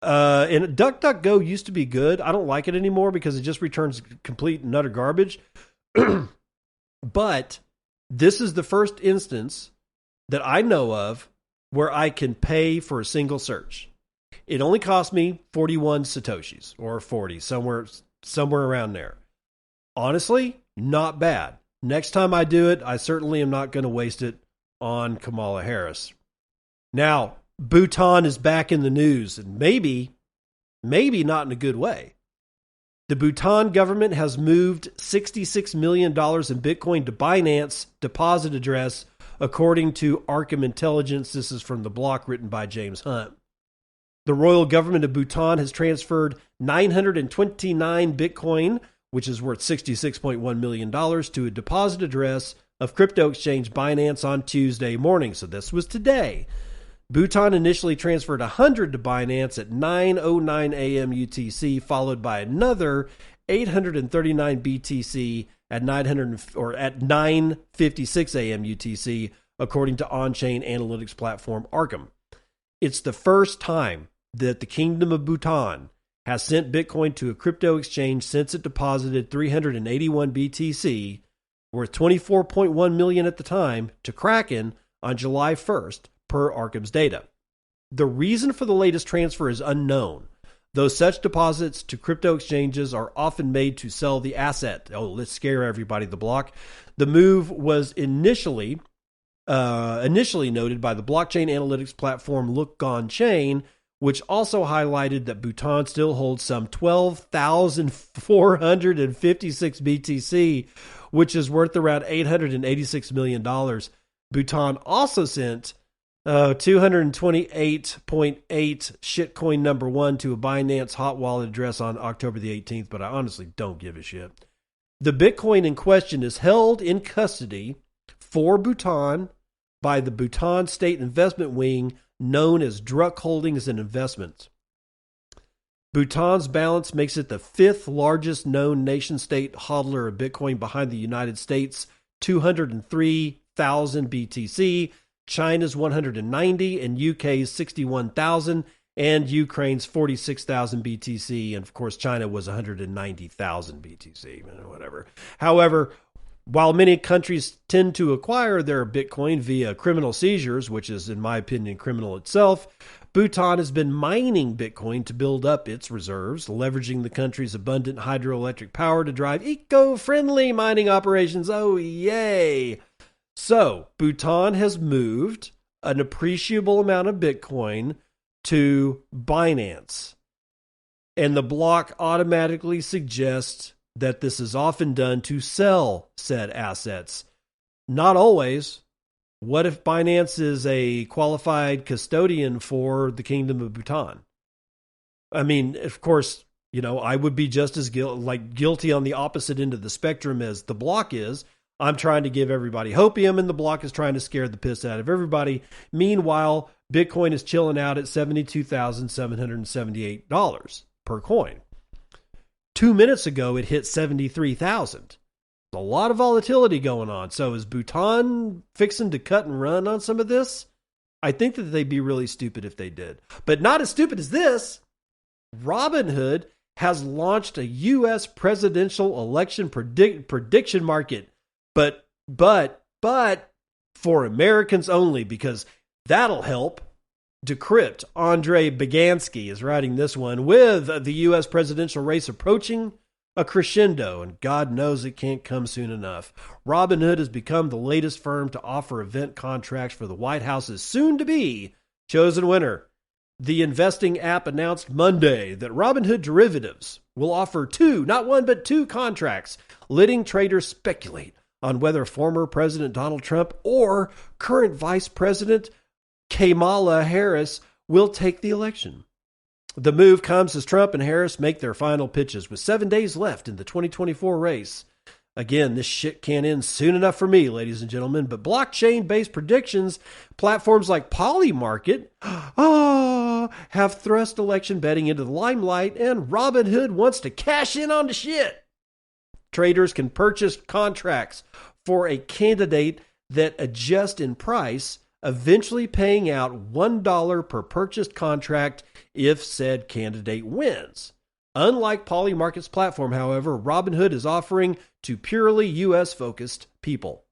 And DuckDuckGo used to be good. I don't like it anymore because it just returns complete and utter garbage. But this is the first instance that I know of where I can pay for a single search. It only cost me 41 Satoshis, or 40, somewhere around there. Honestly, not bad. Next time I do it, I certainly am not going to waste it on Kamala Harris. Now, Bhutan is back in the news, and maybe not in a good way. The Bhutan government has moved $66 million in Bitcoin to Binance deposit address, according to Arkham Intelligence. This is from the block written by James Hunt. The royal government of Bhutan has transferred 929 Bitcoin, which is worth $66.1 million, to a deposit address of crypto exchange Binance on Tuesday morning. So this was today. Bhutan initially transferred 100 to Binance at 9:09 a.m. UTC, followed by another 839 BTC at 9:56 a.m. UTC, according to on-chain analytics platform Arkham. It's the first time that the Kingdom of Bhutan has sent Bitcoin to a crypto exchange since it deposited 381 BTC, worth $24.1 million at the time, to Kraken on July 1st, per Arkham's data. The reason for the latest transfer is unknown, though such deposits to crypto exchanges are often made to sell the asset. Oh, let's scare everybody, the block. The move was initially noted by the blockchain analytics platform Look On Chain, which also highlighted that Bhutan still holds some 12,456 BTC, which is worth around $886 million. Bhutan also sent 228.8 shitcoin number 1 to a Binance hot wallet address on October the 18th, but I honestly don't give a shit. The Bitcoin in question is held in custody for Bhutan by the Bhutan State Investment Wing, known as Druk Holdings and Investments. Bhutan's balance makes it the 5th largest known nation-state hodler of Bitcoin, behind the United States' 203,000 BTC, China's 190, and UK's 61,000, and Ukraine's 46,000 BTC, and of course China was 190,000 BTC, whatever. However, while many countries tend to acquire their Bitcoin via criminal seizures, which is, in my opinion, criminal itself, Bhutan has been mining Bitcoin to build up its reserves, leveraging the country's abundant hydroelectric power to drive eco-friendly mining operations. Oh, yay! So, Bhutan has moved an appreciable amount of Bitcoin to Binance, and the block automatically suggests that this is often done to sell said assets. Not always. What if Binance is a qualified custodian for the Kingdom of Bhutan? I mean, of course, I would be just as guilty on the opposite end of the spectrum as the block is. I'm trying to give everybody hopium, and the block is trying to scare the piss out of everybody. Meanwhile, Bitcoin is chilling out at $72,778 per coin. 2 minutes ago, it hit 73,000. A lot of volatility going on. So is Bhutan fixing to cut and run on some of this? I think that they'd be really stupid if they did. But not as stupid as this. Robinhood has launched a U.S. presidential election prediction market. But for Americans only, because that'll help. Decrypt, Andre Bagansky is writing this one. With the U.S. presidential race approaching a crescendo, and God knows it can't come soon enough, Robinhood has become the latest firm to offer event contracts for the White House's soon-to-be chosen winner. The investing app announced Monday that Robinhood Derivatives will offer two, not one, but two contracts, letting traders speculate on whether former President Donald Trump or current Vice President Kamala Harris will take the election. The move comes as Trump and Harris make their final pitches with 7 days left in the 2024 race. Again, this shit can't end soon enough for me, ladies and gentlemen, but blockchain-based predictions, platforms like Polymarket, have thrust election betting into the limelight, and Robinhood wants to cash in on the shit. Traders can purchase contracts for a candidate that adjust in price, eventually paying out $1 per purchased contract if said candidate wins. Unlike Polymarket's platform, however, Robinhood is offering to purely U.S.-focused people.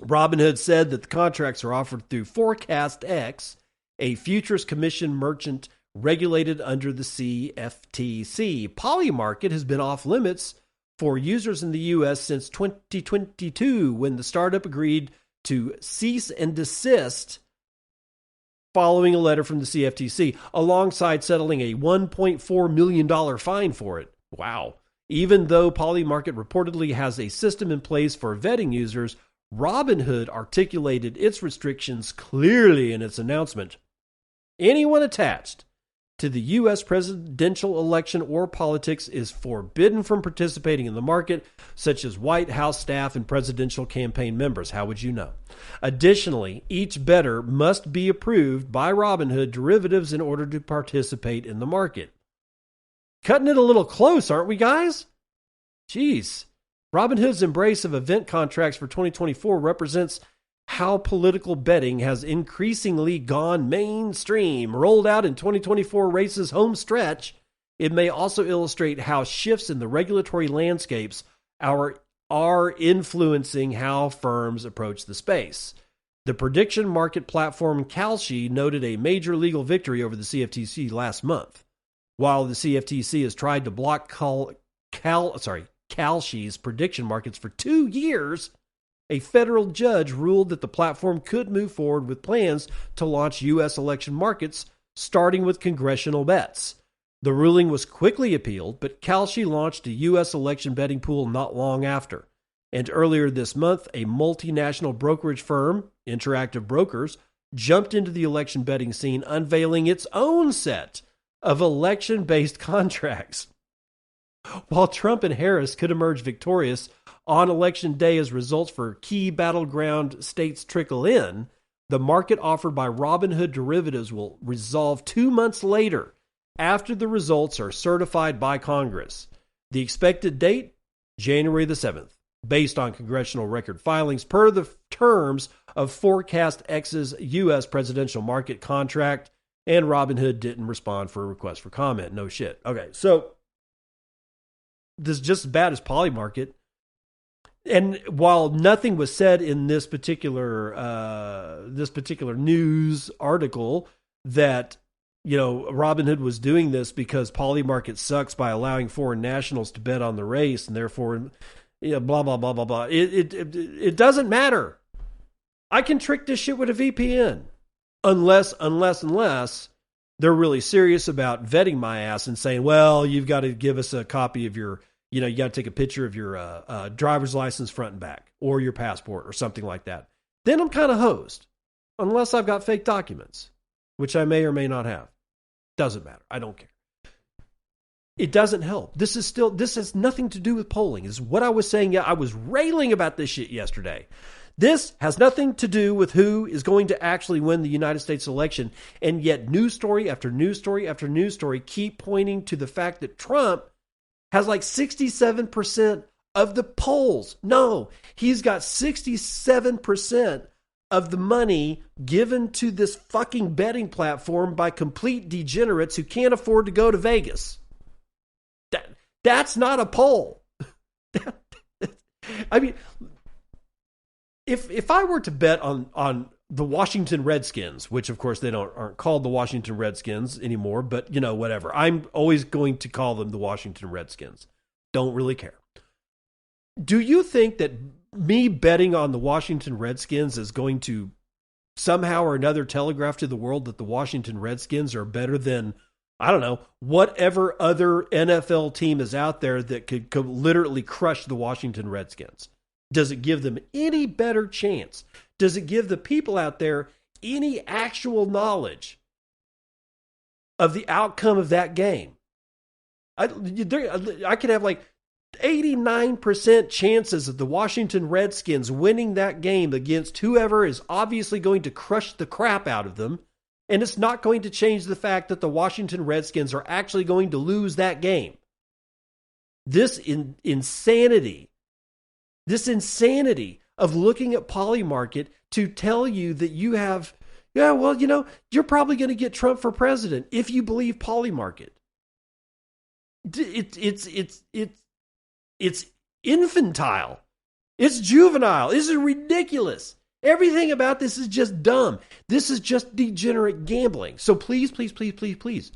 Robinhood said that the contracts are offered through ForecastX, a futures commission merchant regulated under the CFTC. Polymarket has been off limits for users in the U.S. since 2022, when the startup agreed to cease and desist following a letter from the CFTC, alongside settling a $1.4 million fine for it. Wow. Even though Polymarket reportedly has a system in place for vetting users, Robinhood articulated its restrictions clearly in its announcement. Anyone attached to the U.S. presidential election or politics is forbidden from participating in the market, such as White House staff and presidential campaign members. How would you know? Additionally, each bettor must be approved by Robinhood Derivatives in order to participate in the market. Cutting it a little close, aren't we, guys? Jeez. Robinhood's embrace of event contracts for 2024 represents how political betting has increasingly gone mainstream. Rolled out in 2024 race's home stretch, it may also illustrate how shifts in the regulatory landscapes are influencing how firms approach the space. The prediction market platform Calle noted a major legal victory over the CFTC last month. While the CFTC has tried to block Calle's prediction markets for 2 years, a federal judge ruled that the platform could move forward with plans to launch U.S. election markets, starting with congressional bets. The ruling was quickly appealed, but Calle launched a U.S. election betting pool not long after. And earlier this month, a multinational brokerage firm, Interactive Brokers, jumped into the election betting scene, unveiling its own set of election-based contracts. While Trump and Harris could emerge victorious on election day as results for key battleground states trickle in, the market offered by Robinhood Derivatives will resolve 2 months later, after the results are certified by Congress. The expected date, January the 7th, based on congressional record filings per the terms of ForecastX's U.S. presidential market contract, and Robinhood didn't respond for a request for comment. No shit. Okay, so this is just as bad as Polymarket. And while nothing was said in this particular news article that, you know, Robinhood was doing this because Polymarket sucks by allowing foreign nationals to bet on the race, and therefore, you know, blah blah blah blah blah. It doesn't matter. I can trick this shit with a VPN, unless they're really serious about vetting my ass and saying, well, you've got to give us a copy of your, you know, you got to take a picture of your driver's license front and back, or your passport, or something like that. Then I'm kind of hosed, unless I've got fake documents, which I may or may not have. Doesn't matter. I don't care. It doesn't help. This has nothing to do with polling. Is what I was saying. Yeah, I was railing about this shit yesterday. This has nothing to do with who is going to actually win the United States election. And yet news story after news story after news story keep pointing to the fact that Trump has like 67% of the polls. No, he's got 67% of the money given to this fucking betting platform by complete degenerates who can't afford to go to Vegas. That's not a poll. I mean, if I were to bet on the Washington Redskins, which of course they aren't called the Washington Redskins anymore, but whatever. I'm always going to call them the Washington Redskins. Don't really care. Do you think that me betting on the Washington Redskins is going to somehow or another telegraph to the world that the Washington Redskins are better than, I don't know, whatever other NFL team is out there that could literally crush the Washington Redskins? Does it give them any better chance? Does it give the people out there any actual knowledge of the outcome of that game? I could have like 89% chances of the Washington Redskins winning that game against whoever is obviously going to crush the crap out of them. And it's not going to change the fact that the Washington Redskins are actually going to lose that game. This insanity of looking at Polymarket to tell you that you have, you're probably going to get Trump for president if you believe Polymarket. It's infantile. It's juvenile. This is ridiculous. Everything about this is just dumb. This is just degenerate gambling. So please, please, please, please, please,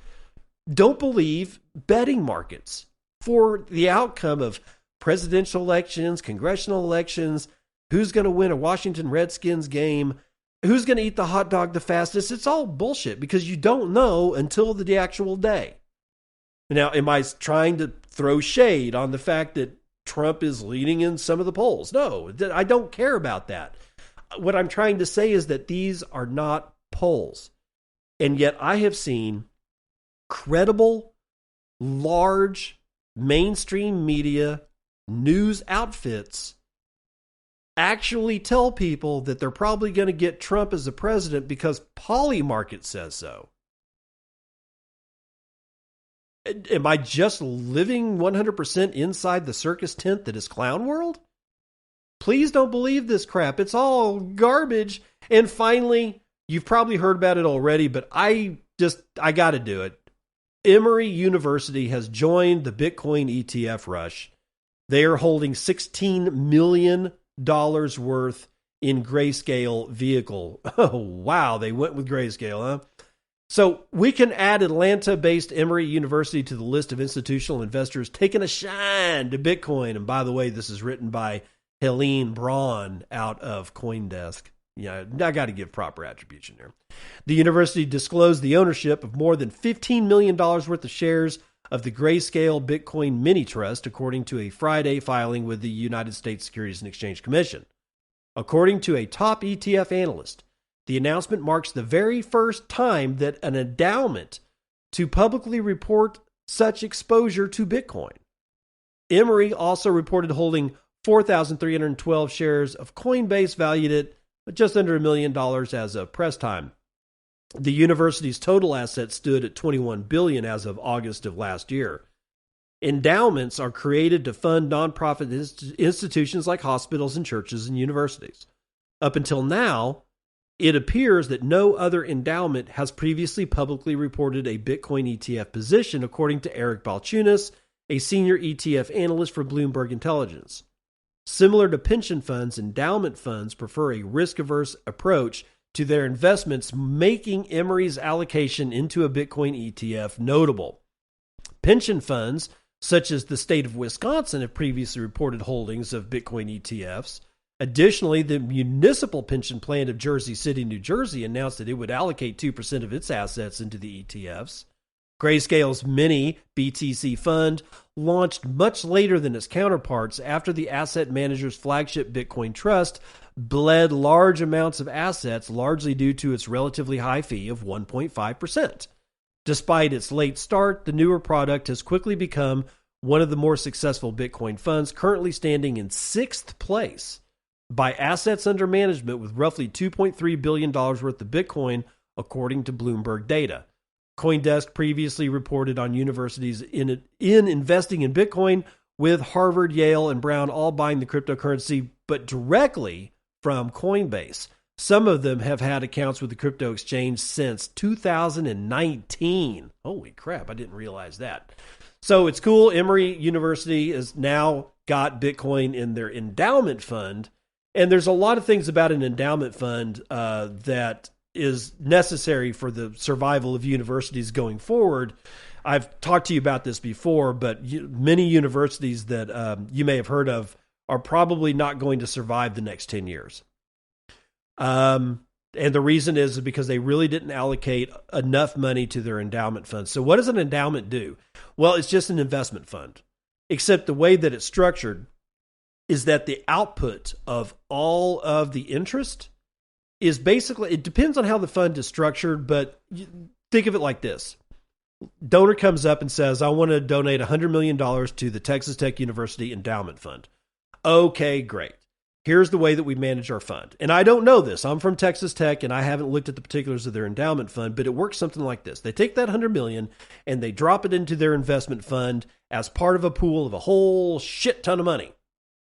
don't believe betting markets for the outcome of presidential elections, congressional elections, who's going to win a Washington Redskins game, who's going to eat the hot dog the fastest. It's all bullshit because you don't know until the actual day. Now, am I trying to throw shade on the fact that Trump is leading in some of the polls? No, I don't care about that. What I'm trying to say is that these are not polls. And yet I have seen credible, large, mainstream media news outfits actually tell people that they're probably going to get Trump as a president because Polymarket says so. Am I just living 100% inside the circus tent that is Clown World? Please don't believe this crap. It's all garbage. And finally, you've probably heard about it already, but I got to do it. Emory University has joined the Bitcoin ETF rush. They are holding $16 million worth in Grayscale vehicle. Oh, wow. They went with Grayscale, huh? So we can add Atlanta-based Emory University to the list of institutional investors taking a shine to Bitcoin. And by the way, this is written by Helene Braun out of CoinDesk. Yeah, I got to give proper attribution here. The university disclosed the ownership of more than $15 million worth of shares of the Grayscale Bitcoin Mini Trust, according to a Friday filing with the United States Securities and Exchange Commission. According to a top ETF analyst, the announcement marks the very first time that an endowment to publicly report such exposure to Bitcoin. Emory also reported holding 4,312 shares of Coinbase valued at just under $1 million as of press time. The university's total assets stood at $21 billion as of August of last year. Endowments are created to fund nonprofit institutions like hospitals and churches and universities. Up until now, it appears that no other endowment has previously publicly reported a Bitcoin ETF position, according to Eric Balchunas, a senior ETF analyst for Bloomberg Intelligence. Similar to pension funds, endowment funds prefer a risk-averse approach to their investments, making Emory's allocation into a Bitcoin ETF notable. Pension funds, such as the state of Wisconsin, have previously reported holdings of Bitcoin ETFs. Additionally, the municipal pension plan of Jersey City, New Jersey, announced that it would allocate 2% of its assets into the ETFs. Grayscale's mini BTC fund launched much later than its counterparts after the asset manager's flagship Bitcoin trust bled large amounts of assets, largely due to its relatively high fee of 1.5%. Despite its late start, the newer product has quickly become one of the more successful Bitcoin funds, currently standing in 6th place by assets under management with roughly $2.3 billion worth of Bitcoin, according to Bloomberg data. CoinDesk previously reported on universities in investing in Bitcoin, with Harvard, Yale, and Brown all buying the cryptocurrency, but directly from Coinbase. Some of them have had accounts with the crypto exchange since 2019. Holy crap, I didn't realize that. So it's cool. Emory University has now got Bitcoin in their endowment fund. And there's a lot of things about an endowment fund that is necessary for the survival of universities going forward. I've talked to you about this before, but many universities that you may have heard of are probably not going to survive the next 10 years. And the reason is because they really didn't allocate enough money to their endowment fund. So what does an endowment do? Well, it's just an investment fund, except the way that it's structured is that the output of all of the interest is basically, it depends on how the fund is structured, but think of it like this. Donor comes up and says, I want to donate $100 million to the Texas Tech University Endowment Fund. Okay, great. Here's the way that we manage our fund. And I don't know this. I'm from Texas Tech and I haven't looked at the particulars of their endowment fund, but it works something like this. They take that $100 million and they drop it into their investment fund as part of a pool of a whole shit ton of money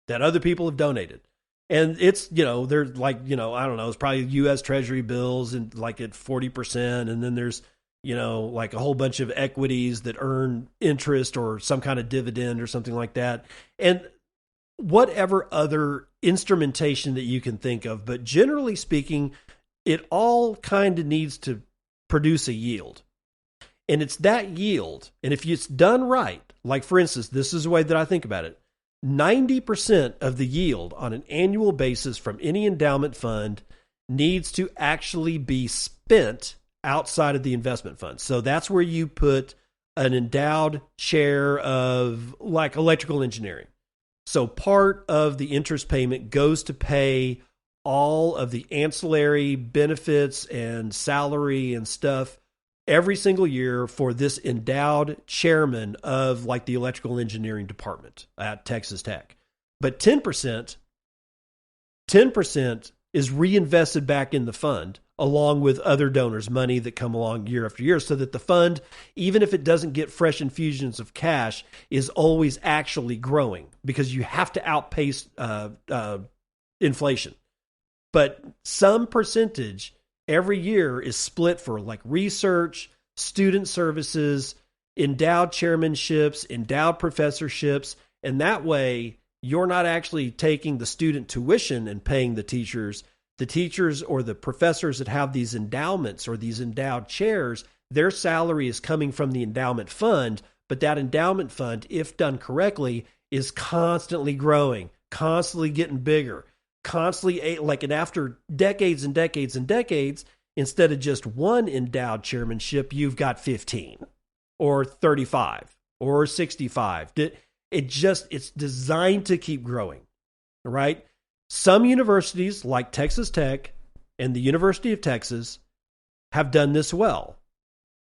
that other people have donated. And it's, they're like, I don't know, it's probably U.S. Treasury bills and like at 40%. And then there's, like a whole bunch of equities that earn interest or some kind of dividend or something like that. And whatever other instrumentation that you can think of. But generally speaking, it all kind of needs to produce a yield. And it's that yield. And if it's done right, like for instance, this is the way that I think about it. 90% of the yield on an annual basis from any endowment fund needs to actually be spent outside of the investment fund. So that's where you put an endowed share of like electrical engineering. So part of the interest payment goes to pay all of the ancillary benefits and salary and stuff every single year for this endowed chairman of like the electrical engineering department at Texas Tech. But 10% is reinvested back in the fund along with other donors' money that come along year after year so that the fund, even if it doesn't get fresh infusions of cash, is always actually growing because you have to outpace inflation. But some percentage every year is split for like research, student services, endowed chairmanships, endowed professorships. And that way you're not actually taking the student tuition and paying the teachers or the professors that have these endowments or these endowed chairs, their salary is coming from the endowment fund. But that endowment fund, if done correctly, is constantly growing, constantly getting bigger. Constantly, like, and after decades and decades and decades, instead of just one endowed chairmanship, you've got 15 or 35 or 65. It's designed to keep growing, right? Some universities like Texas Tech and the University of Texas have done this well.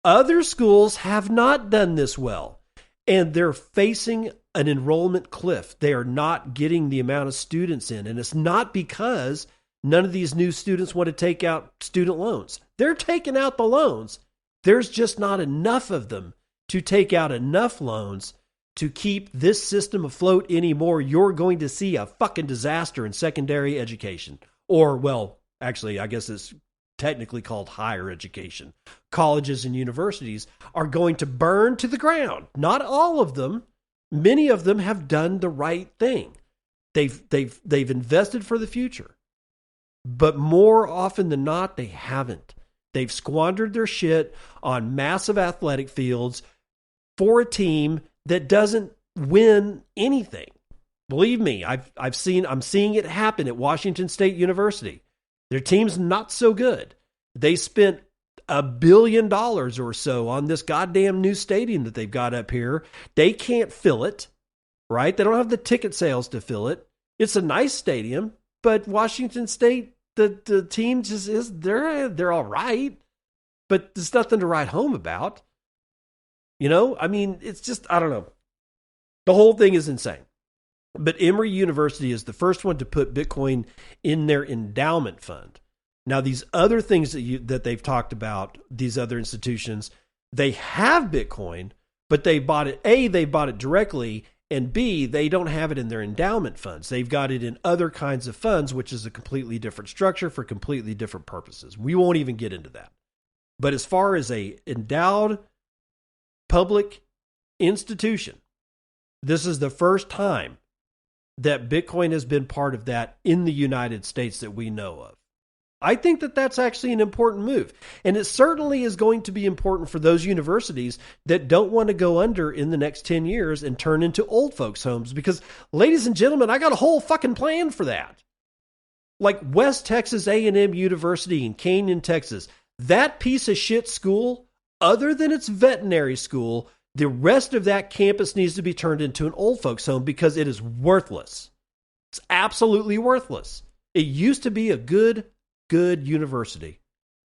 Other schools have not done this well, and they're facing an enrollment cliff. They are not getting the amount of students in. And it's not because none of these new students want to take out student loans. They're taking out the loans. There's just not enough of them to take out enough loans to keep this system afloat anymore. You're going to see a fucking disaster in secondary education. Or, well, actually, I guess it's technically called higher education. Colleges and universities are going to burn to the ground. Not all of them. Many of them have done the right thing. They've invested for the future. But more often than not, they haven't. They've squandered their shit on massive athletic fields for a team that doesn't win anything. Believe me, I'm seeing it happen at Washington State University. Their team's not so good. They spent $1 billion or so on this goddamn new stadium that they've got up here. They can't fill it, right? They don't have the ticket sales to fill it. It's a nice stadium, but Washington State, the team just is, they're all right, but there's nothing to write home about. I mean, it's just, I don't know. The whole thing is insane. But Emory University is the first one to put Bitcoin in their endowment fund. Now, these other things that they've talked about, these other institutions, they have Bitcoin, but they bought it. A, they bought it directly, and B, they don't have it in their endowment funds. They've got it in other kinds of funds, which is a completely different structure for completely different purposes. We won't even get into that. But as far as a endowed public institution, this is the first time that Bitcoin has been part of that in the United States that we know of. I think that that's actually an important move. And it certainly is going to be important for those universities that don't want to go under in the next 10 years and turn into old folks' homes. Because, ladies and gentlemen, I got a whole fucking plan for that. Like West Texas A&M University in Canyon, Texas. That piece of shit school, other than its veterinary school, the rest of that campus needs to be turned into an old folks' home because it is worthless. It's absolutely worthless. It used to be a good university.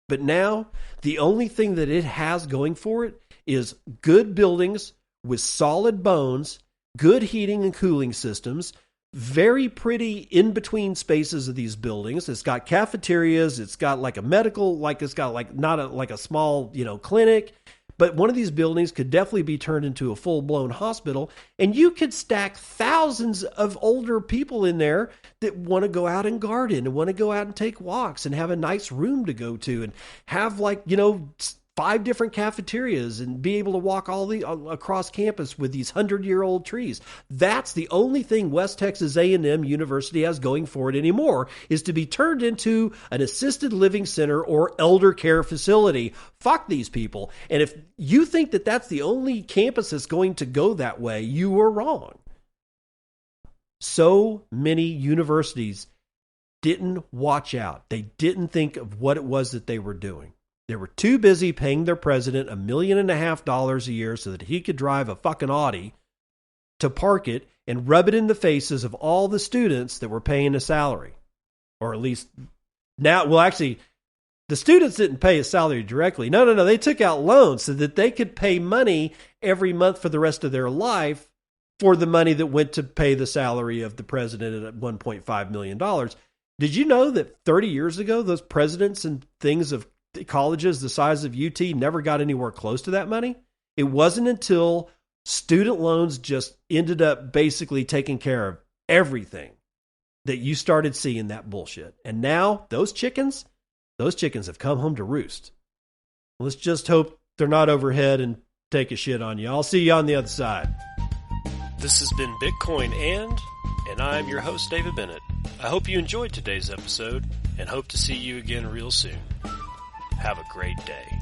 But now, the only thing that it has going for it is good buildings with solid bones, good heating and cooling systems, very pretty in-between spaces of these buildings. It's got cafeterias, it's got like a medical, like it's got like not a, like a small, clinic. But one of these buildings could definitely be turned into a full-blown hospital, and you could stack thousands of older people in there that want to go out and garden and want to go out and take walks and have a nice room to go to and have 5 different cafeterias and be able to walk across campus with these 100-year-old trees. That's the only thing West Texas A&M University has going for it anymore, is to be turned into an assisted living center or elder care facility. Fuck these people. And if you think that that's the only campus that's going to go that way, you are wrong. So many universities didn't watch out. They didn't think of what it was that they were doing. They were too busy paying their president $1.5 million a year so that he could drive a fucking Audi to park it and rub it in the faces of all the students that were paying a salary. Or at least now, well, actually, the students didn't pay a salary directly. No. They took out loans so that they could pay money every month for the rest of their life for the money that went to pay the salary of the president at $1.5 million. Did you know that 30 years ago, those presidents and things of colleges the size of UT never got anywhere close to that money? It wasn't until student loans just ended up basically taking care of everything that you started seeing that bullshit. And now those chickens have come home to roost. Let's just hope they're not overhead and take a shit on you. I'll see you on the other side. This has been Bitcoin and I'm your host, David Bennett. I hope you enjoyed today's episode and hope to see you again real soon. Have a great day.